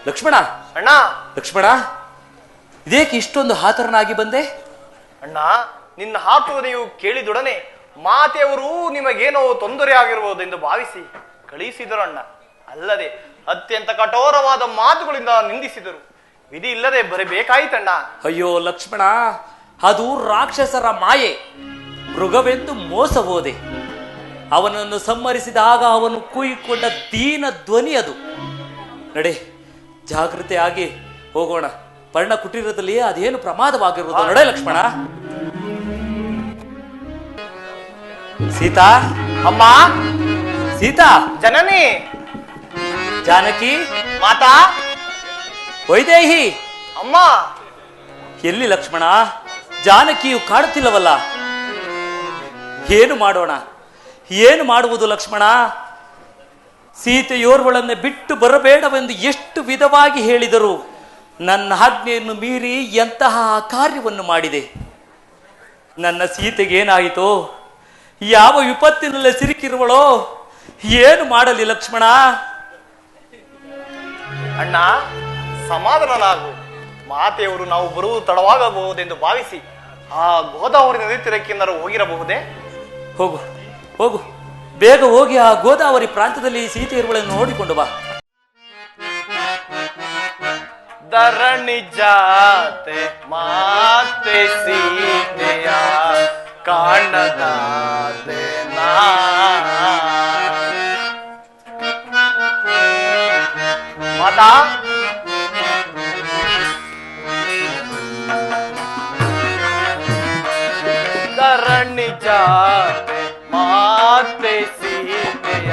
ಲಕ್ಷ್ಮಣ, ಅಣ್ಣ, ಲಕ್ಷ್ಮಣ, ಇದೇಕೆ ಇಷ್ಟೊಂದು ಹಾತರನಾಗಿ ಬಂದೆ? ಅಣ್ಣ, ನಿನ್ನ ಹಾತುವುದೆಯು ಕೇಳಿದೊಡನೆ ಮಾತೆಯವರು ನಿಮಗೇನೋ ತೊಂದರೆ ಆಗಿರಬಹುದೆಂದು ಭಾವಿಸಿ ಕಳುಹಿಸಿದರು ಅಣ್ಣ. ಅಲ್ಲದೆ ಅತ್ಯಂತ ಕಠೋರವಾದ ಮಾತುಗಳಿಂದ ನಿಂದಿಸಿದರು. ವಿಧಿ ಇಲ್ಲದೆ ಬರಬೇಕಾಯಿತಣ್ಣ. ಅಯ್ಯೋ ಲಕ್ಷ್ಮಣ, ಅದು ರಾಕ್ಷಸರ ಮಾಯೆ. ಮೃಗವೆಂದು ಮೋಸ ಹೋದೆ. ಅವನನ್ನು ಸಂಹರಿಸಿದಾಗ ಅವನು ಕೂಯಿಕೊಂಡ ದೀನ ಧ್ವನಿ ಅದು. ನಡೆ, ಜಾಗೃತೆಯಾಗಿ ಹೋಗೋಣ. ಪರ್ಣ ಕುಟೀರದಲ್ಲಿ ಅದೇನು ಪ್ರಮಾದವಾಗಿರುವುದು. ನಡೆ ಲಕ್ಷ್ಮಣ. ಸೀತಾ, ಅಮ್ಮ, ಸೀತಾ, ಜನನಿ, ಜಾನಕಿ, ಮಾತಾ, ವೈದೇಹಿ, ಅಮ್ಮ. ಎಲ್ಲಿ ಲಕ್ಷ್ಮಣ? ಜಾನಕಿಯು ಕಾಡುತ್ತಿಲ್ಲವಲ್ಲ. ಏನು ಮಾಡೋಣ? ಏನು ಮಾಡುವುದು ಲಕ್ಷ್ಮಣ? ಸೀತೆಯೋರ್ವಳನ್ನು ಬಿಟ್ಟು ಬರಬೇಡವೆಂದು ಎಷ್ಟು ವಿಧವಾಗಿ ಹೇಳಿದರು. ನನ್ನ ಆಜ್ಞೆಯನ್ನು ಮೀರಿ ಎಂತಹ ಕಾರ್ಯವನ್ನು ಮಾಡಿದೆ. ನನ್ನ ಸೀತೆಗೇನಾಯಿತೋ? ಯಾವ ವಿಪತ್ತಿನಲ್ಲೇ ಸಿಲುಕಿರುವಳೋ? ಏನು ಮಾಡಲಿ ಲಕ್ಷ್ಮಣ? ಅಣ್ಣ, ಸಮಾಧಾನನಾಗು. ಮಾತೆಯವರು ನಾವು ಬರುವುದು ತಡವಾಗಬಹುದೆಂದು ಭಾವಿಸಿ ಆ ಗೋದಾವರಿ ನದಿ ತೀರಕ್ಕೆಂದರೂ ಹೋಗಿರಬಹುದೇ? ಹೋಗು, ಹೋಗು, ಬೇಗ ಹೋಗಿ ಆ ಗೋದಾವರಿ ಪ್ರಾಂತ್ಯದಲ್ಲಿ ಸೀತೆ ಇರುವಳನ್ನು ನೋಡಿಕೊಂಡು ಬಾ. ಧರಣಿ ಜಾತೆ ಮಾತೆ ಸೀತೆಯ ಕಾಣದಾದೆ ನಾ. ಮಾತಾ, ಧರಣಿ ಜಾತೆ ಮಾತೆ ಸೀತೆಯ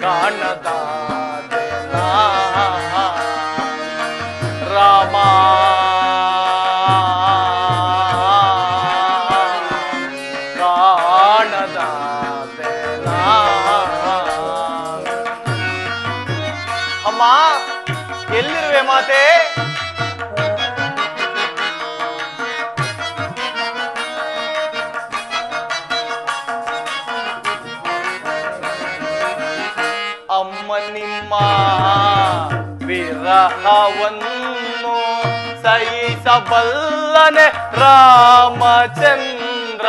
ಕಾಣದಾದೆ ನಾ. ರಾಮ ಕಾಣದಾದೆ ನಾ. ಅಮ್ಮ, ಎಲ್ಲಿರುವೆ ಮಾತೆ? ಅಮ್ಮ, ನಿಮ್ಮ ವಿರಹವನ್ನು ಸಹಿಸಬಲ್ಲನೆ ರಾಮಚಂದ್ರ.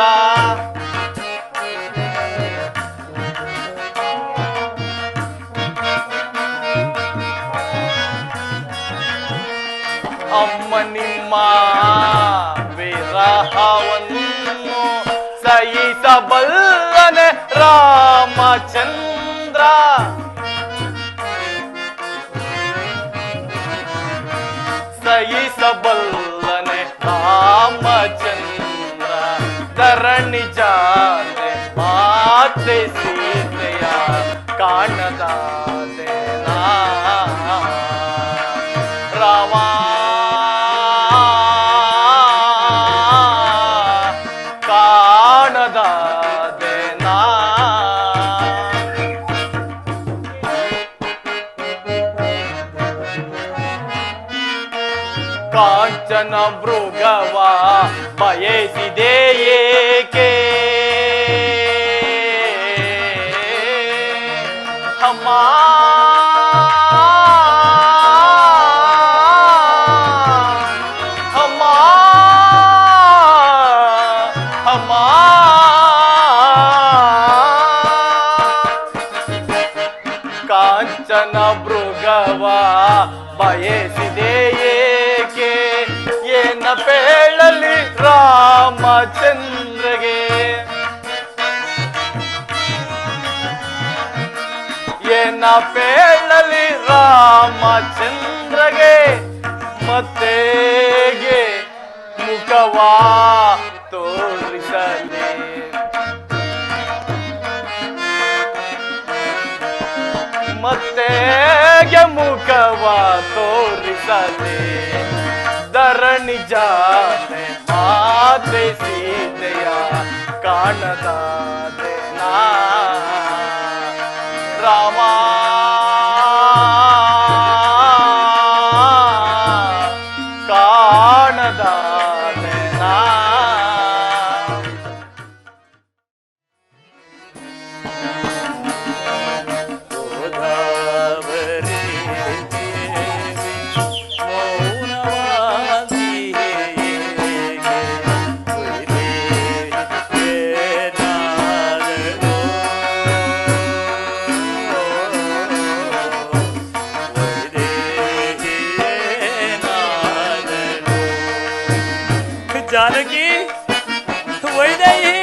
ಅಮ್ಮ, ನಿಮ್ಮ ವಿರಹವನ್ನು ಸಹಿಸಬಲ್ಲನೆ ರಾಮಚಂದ್ರ. ಸಹಿಸಬಲ್ಲನೆ ರಾಮಚಂದ್ರ. ಧರಣಿ ಜಾತೆ ಮಾತೆ ಸೀತೆಯ ಕಾಣದಾದೆ ನಾ. ರಾಮ ಕಾಣದಾದೆ ನಾ. ಕಾಂಚನ ಮೃಗವ ಬಯಸಿದೆ ಏಕೆ? ಅಮ್ಮ, ಅಮ್ಮ, ಅಮ್ಮ, ಕಂಸನ ಮೃಗವ ಬಯಸಿದೆ ಏಕೆ ಏನ ಪೇಳಲಿ ರಾಮಚಂದ್ರಗೆ ಏನ ಪೇಳಲಿ ರಾಮಚಂದ್ರಗೆ ಮತ್ತೆಗೆ ಮುಖವಾ ತೋರಿಸಲಿ ಮತ್ತೆಗೆ ಮುಖವ ತೋರಿಸಲಿ ಧರಣಿ ಜಾನೆ ಮಾತೆ ಸೀತೆಯ ಕಾಣದಾದೆ ನಾ ರಾಮ ಕಾಣದಾದೆ ನಾ जानकी वैदेही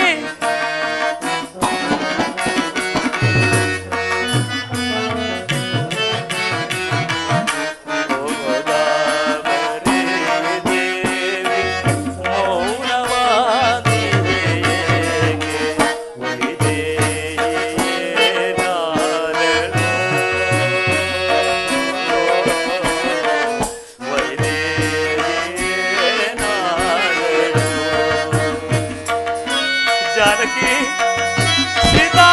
जानकी सीता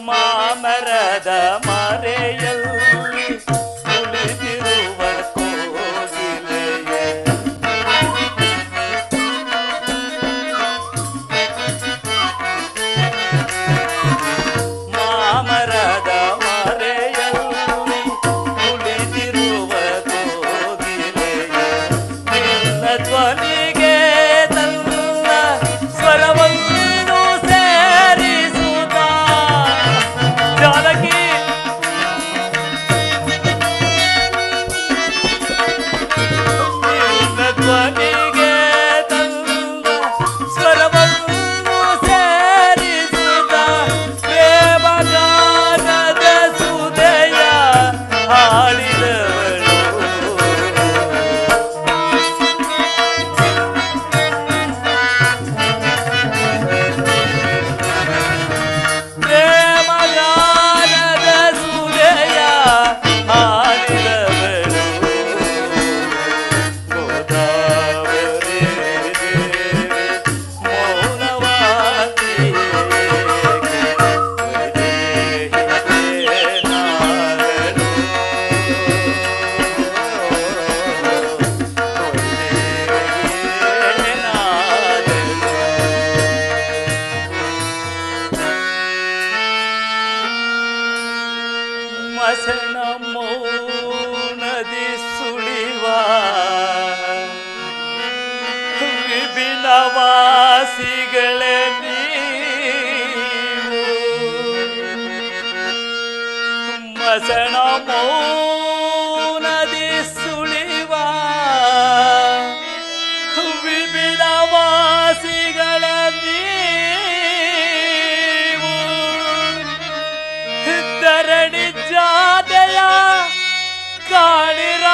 ಮಾಮರದ ಮರೆಯಲ್ಲಿ ಕುಳಿತಿರುವ ಕೋಗಿಲೆಯೇ ಮಾಮರದ ಮರೆಯಲ್ಲಿ ಕುಳಿತಿರುವ ಕೋಗಿಲೆಯೇ ನಿನ್ನ ಧ್ವನಿಗೆ ತನ್ನ ಸ್ವರವನ್ನು ಸೇರಿಸುತ್ತ जानकी ಧ್ವನಿಗೆ ತನ್ನ ಸ್ವರವನ್ನು ಸೇರಿಸುತ್ತ ಪ್ರೇಮಗಾನದ ಸುದಯ ಹಾಡಿದವಳು ಪ್ರೇಮಗಾನದ ಸುದಯ ಹಾಡಿದವಳು ಗೋದಾವರಿ ಮೌನವಾಗಿ ಮಸಣ ಮೌನದಿ ಸುಳಿವ ವಿಭಿನ್ನವಾಸಿಗಳೇ ನೀವು ಮಸಣ ಮೌನದಿ ಸುಳಿವ ವಿಭಿನ್ನವಾಸಿಗಳೇ ನೀವು ಧರಣಿ ಜಾತೆಯ ಕಾಣಿರ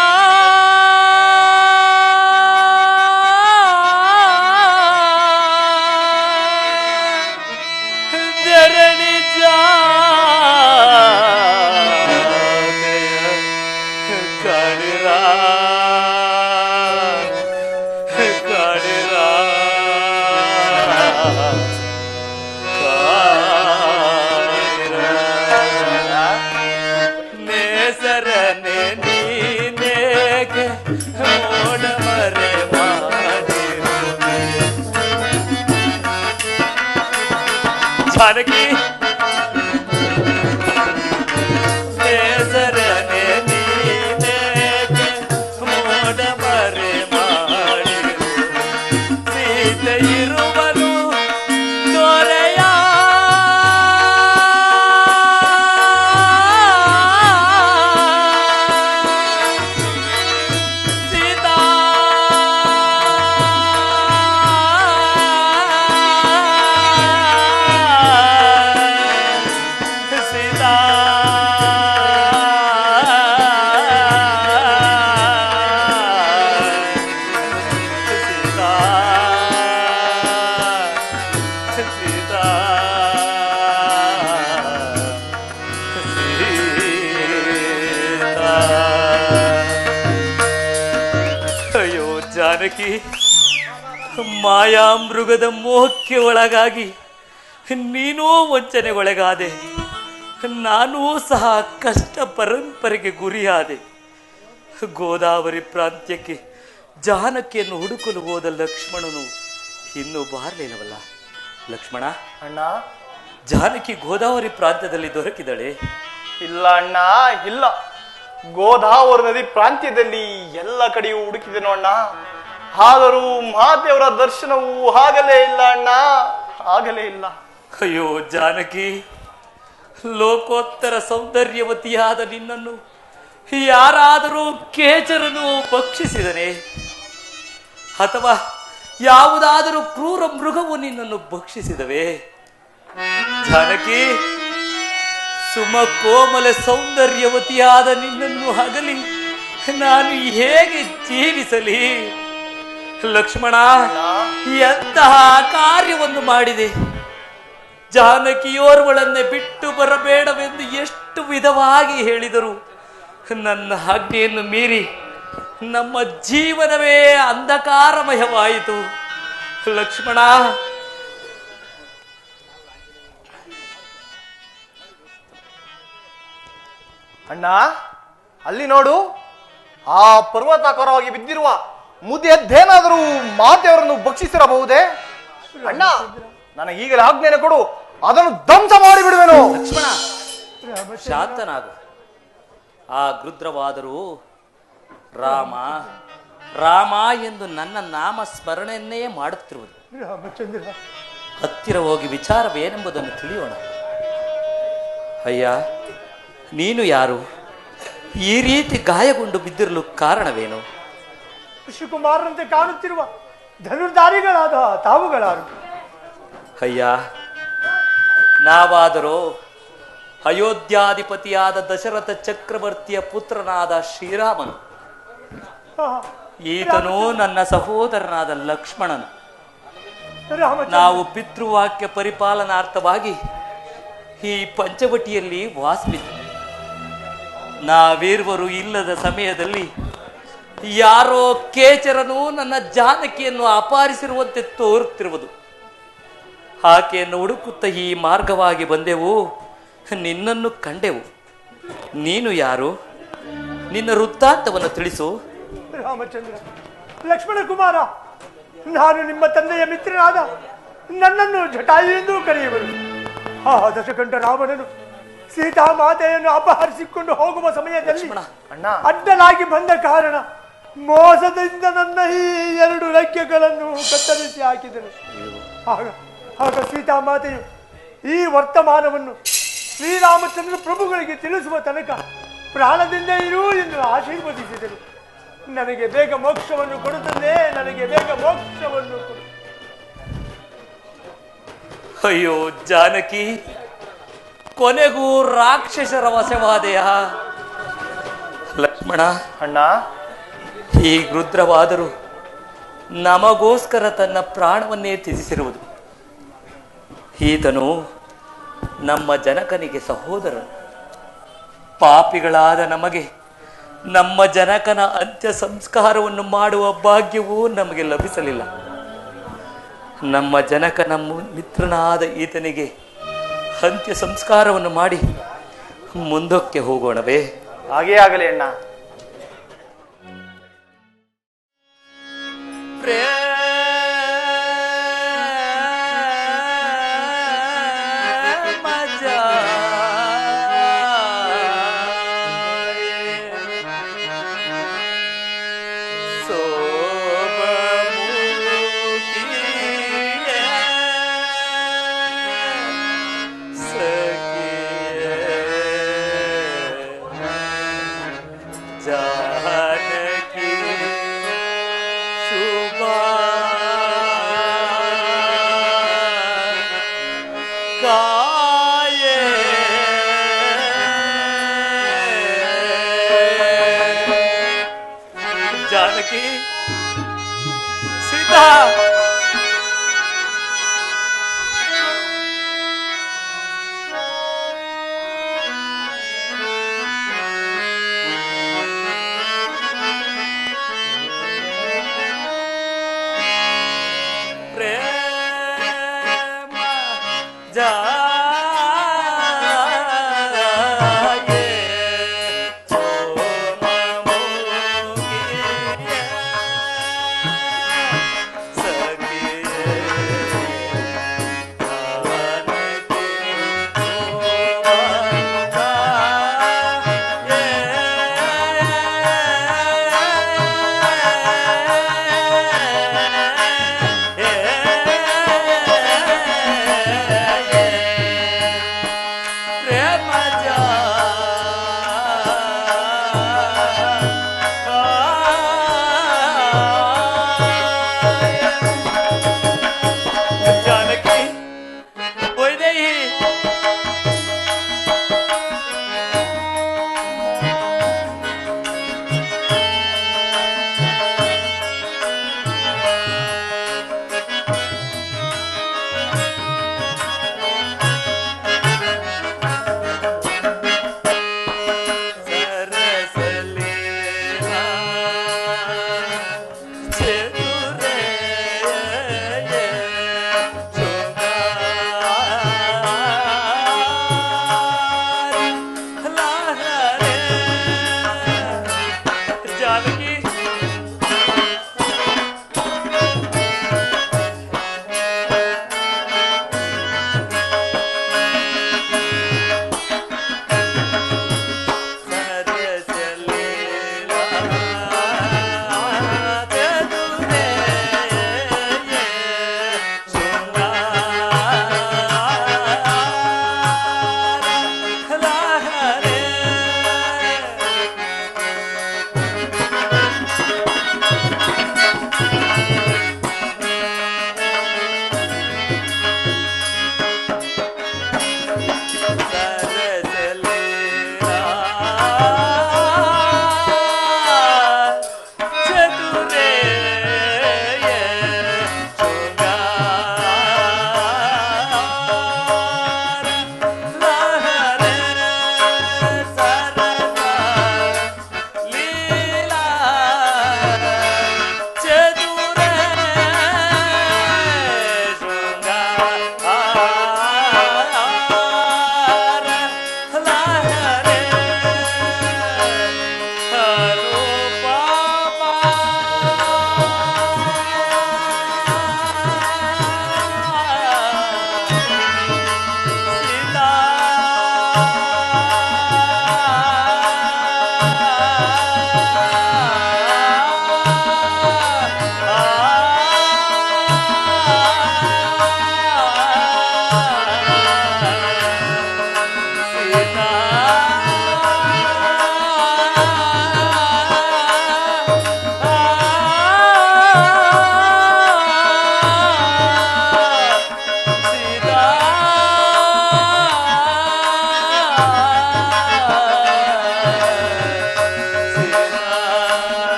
ಧರಣಿ ಜಾತೆಯ ಜಾನಕಿ ಬೇಸರನೆ ನೀನೇಕೆ ಮೋಡ ಮರೆ ಮಾಡಿರು ಸೀತೆ ಇರುವನು ದೊರೆಯ ಸೀತಾ ಸೀತಾ ಸೀತಾ ಸೀತಾ ಸೀತಾ ಅಯ್ಯೋ ಜಾನಕಿ ಮಾಯಾಮೃಗದ ಮೋಹಕ್ಕೆ ಒಳಗಾಗಿ ನೀನೂ ವಂಚನೆಗೊಳಗಾದೆ, ನಾನೂ ಸಹ ಕಷ್ಟ ಪರಂಪರೆಗೆ ಗುರಿಯಾದೆ. ಗೋದಾವರಿ ಪ್ರಾಂತ್ಯಕ್ಕೆ ಜಾನಕಿಯನ್ನು ಹುಡುಕಲು ಹೋದ ಲಕ್ಷ್ಮಣನು ಇನ್ನೂ ಬಾರಲಿಲ್ಲವಲ್ಲ. ಲಕ್ಷ್ಮಣ, ಅಣ್ಣ, ಜಾನಕಿ ಗೋದಾವರಿ ಪ್ರಾಂತ್ಯದಲ್ಲಿ ದೊರಕಿದಳೆ? ಇಲ್ಲ ಅಣ್ಣ, ಇಲ್ಲ. ಗೋದಾವರಿ ನದಿ ಪ್ರಾಂತ್ಯದಲ್ಲಿ ಎಲ್ಲ ಕಡೆಯೂ ಹುಡುಕಿದೆನು ಅಣ್ಣ. ಆದರೂ ಮಾತೆಯವರ ದರ್ಶನವು ಆಗಲೇ ಇಲ್ಲ ಅಣ್ಣ, ಆಗಲೇ ಇಲ್ಲ. ಅಯ್ಯೋ ಜಾನಕಿ, ಲೋಕೋತ್ತರ ಸೌಂದರ್ಯವತಿಯಾದ ನಿನ್ನನ್ನು ಯಾರಾದರೂ ಕೇಚರನು ಭಕ್ಷಿಸಿದನೆ, ಅಥವಾ ಯಾವುದಾದರೂ ಕ್ರೂರ ಮೃಗವು ನಿನ್ನನ್ನು ಭಕ್ಷಿಸಿದವೇ? ಜಾನಕಿ, ಸುಮಕೋಮಲ ಸೌಂದರ್ಯವತಿಯಾದ ನಿನ್ನನ್ನು ಹಗಲಿ ನಾನು ಹೇಗೆ ಜೀವಿಸಲಿ? ಲಕ್ಷ್ಮಣ, ಎಂತಹ ಕಾರ್ಯವನ್ನು ಮಾಡಿದೆ. ಜಾನಕಿಯೋರ್ವಳನ್ನೇ ಬಿಟ್ಟು ಬರಬೇಡವೆಂದು ಎಷ್ಟು ವಿಧವಾಗಿ ಹೇಳಿದರು. ನನ್ನ ಆಜ್ಞೆಯನ್ನು ಮೀರಿ ನಮ್ಮ ಜೀವನವೇ ಅಂಧಕಾರಮಯವಾಯಿತು. ಲಕ್ಷ್ಮಣ, ಅಣ್ಣ, ಅಲ್ಲಿ ನೋಡು, ಆ ಪರ್ವತಾಕಾರವಾಗಿ ಬಿದ್ದಿರುವ ಮುದ್ದೆದ್ದೇನಾದರೂ ಮಾತೆಯವರನ್ನು ಭಕ್ಷಿಸಿರಬಹುದೇ? ಅಣ್ಣ, ನನಗೆ ಈಗಲೇ ಆಜ್ಞೆಯನ್ನು ಕೊಡು, ಅದನ್ನು ಧ್ವಂಸ ಮಾಡಿಬಿಡುವೆನು. ಲಕ್ಷ್ಮಣ, ಶಾಂತನಾಗು. ಆ ಗೃದ್ರವಾದರೂ ರಾಮ ರಾಮ ಎಂದು ನನ್ನ ನಾಮ ಸ್ಮರಣೆಯನ್ನೇ ಮಾಡುತ್ತಿರುವುದು. ರಾಮಚಂದ್ರ, ಹತ್ತಿರ ಹೋಗಿ ವಿಚಾರವೇನೆಂಬುದನ್ನು ತಿಳಿಯೋಣ. ಅಯ್ಯ, ನೀನು ಯಾರು? ಈ ರೀತಿ ಗಾಯಗೊಂಡು ಬಿದ್ದಿರಲು ಕಾರಣವೇನು? ಶಿವಕುಮಾರರಂತೆ ಕಾಣುತ್ತಿರುವ ಧನುರ್ಧಾರಿಗಳಾದ ತಾವುಗಳಾರು? ಅಯ್ಯ, ನಾವಾದರೂ ಅಯೋಧ್ಯಾಧಿಪತಿಯಾದ ದಶರಥ ಚಕ್ರವರ್ತಿಯ ಪುತ್ರನಾದ ಶ್ರೀರಾಮನು, ಈತನು ನನ್ನ ಸಹೋದರನಾದ ಲಕ್ಷ್ಮಣನು. ನಾವು ಪಿತೃವಾಕ್ಯ ಪರಿಪಾಲನಾರ್ಥವಾಗಿ ಈ ಪಂಚವಟಿಯಲ್ಲಿ ವಾಸವಿದ್ದ. ನಾವಿರುವರು ಇಲ್ಲದ ಸಮಯದಲ್ಲಿ ಯಾರೋ ಕೇಚರನು ನನ್ನ ಜಾನಕಿಯನ್ನು ಅಪಹರಿಸಿರುವಂತೆ ತೋರುತ್ತಿರುವುದು. ಆಕೆಯನ್ನು ಹುಡುಕುತ್ತಾ ಈ ಮಾರ್ಗವಾಗಿ ಬಂದೆವು, ನಿನ್ನನ್ನು ಕಂಡೆವು. ನೀನು ಯಾರು? ನಿನ್ನ ವೃತ್ತಾಂತವನ್ನು ತಿಳಿಸು. ರಾಮಚಂದ್ರ, ಲಕ್ಷ್ಮಣ ಕುಮಾರ, ನಾನು ನಿಮ್ಮ ತಂದೆಯ ಮಿತ್ರನಾದ ನನ್ನನ್ನು ಜಟಾಯು ಎಂದು ಕರೆಯುವರು. ಆ ದಶಕಂಠ ರಾವಣನು ಸೀತಾ ಮಾತೆಯನ್ನು ಅಪಹರಿಸಿಕೊಂಡು ಹೋಗುವ ಸಮಯದಲ್ಲಿ ಅಡ್ಡಲಾಗಿ ಬಂದ ಕಾರಣ ಮೋಸದಿಂದ ನನ್ನ ಈ 2 ರೆಕ್ಕೆಗಳನ್ನು ಕತ್ತರಿಸಿ ಹಾಕಿದನು. ಆಗ ಸೀತಾಮಾತೆಯು ಈ ವರ್ತಮಾನವನ್ನು ಶ್ರೀರಾಮಚಂದ್ರ ಪ್ರಭುಗಳಿಗೆ ತಿಳಿಸುವ ತನಕ ಪ್ರಾಣದಿಂದ ಇರು ಎಂದು ಆಶೀರ್ವದಿಸಿದರು. ನನಗೆ ಬೇಗ ಮೋಕ್ಷವನ್ನು ಕೊಡುತ್ತದೆ, ನನಗೆ ಬೇಗ ಮೋಕ್ಷವನ್ನು ಕೊಡು. ಅಯ್ಯೋ ಜಾನಕಿ, ಕೊನೆಗೂ ರಾಕ್ಷಸರ ವಶವಾದೆಯ? ಲಕ್ಷ್ಮಣ, ಅಣ್ಣ, ಈ ಗೃದ್ರವಾದರೂ ನಮಗೋಸ್ಕರ ತನ್ನ ಪ್ರಾಣವನ್ನೇ ತ್ಯಜಿಸಿರುವುದು. ಈತನು ನಮ್ಮ ಜನಕನಿಗೆ ಸಹೋದರ. ಪಾಪಿಗಳಾದ ನಮಗೆ ನಮ್ಮ ಜನಕನ ಅಂತ್ಯ ಸಂಸ್ಕಾರವನ್ನು ಮಾಡುವ ಭಾಗ್ಯವೂ ನಮಗೆ ಲಭಿಸಲಿಲ್ಲ. ನಮ್ಮ ಜನಕನ ಮಿತ್ರನಾದ ಈತನಿಗೆ ಅಂತ್ಯ ಸಂಸ್ಕಾರವನ್ನು ಮಾಡಿ ಮುಂದಕ್ಕೆ ಹೋಗೋಣವೇ? ಹಾಗೇ ಆಗಲಿ ಅಣ್ಣ.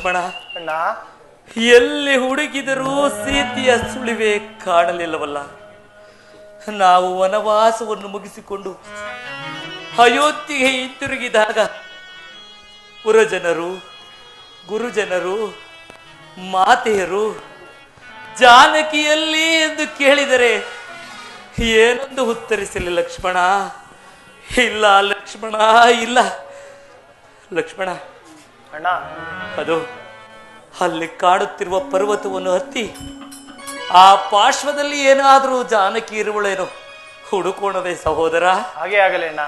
ಲಕ್ಷ್ಮಣ, ಅಣ್ಣ ಎಲ್ಲಿ ಹುಡುಕಿದರೂ ಸೀತೆಯ ಸುಳಿವೆ ಕಾಣಲಿಲ್ಲವಲ್ಲ. ನಾವು ವನವಾಸವನ್ನು ಮುಗಿಸಿಕೊಂಡು ಅಯೋಧ್ಯೆಗೆ ಹಿಂತಿರುಗಿದಾಗ ಪುರಜನರು, ಗುರುಜನರು, ಮಾತೆಯರು ಜಾನಕಿಯಲ್ಲಿ ಎಂದು ಕೇಳಿದರೆ ಏನೊಂದು ಉತ್ತರಿಸಲಿ ಲಕ್ಷ್ಮಣ. ಇಲ್ಲ ಲಕ್ಷ್ಮಣ, ಇಲ್ಲ ಲಕ್ಷ್ಮಣ. ಅಣ್ಣ ಅದು ಅಲ್ಲಿ ಕಾಡುತ್ತಿರುವ ಪರ್ವತವನ್ನು ಹತ್ತಿ ಆ ಪಾರ್ಶ್ವದಲ್ಲಿ ಏನಾದರೂ ಜಾನಕಿ ಇರುವಳೇನೋ ಹುಡುಕೋಣವೇ ಸಹೋದರ. ಹಾಗೆ ಆಗಲೇ ಅಣ್ಣ.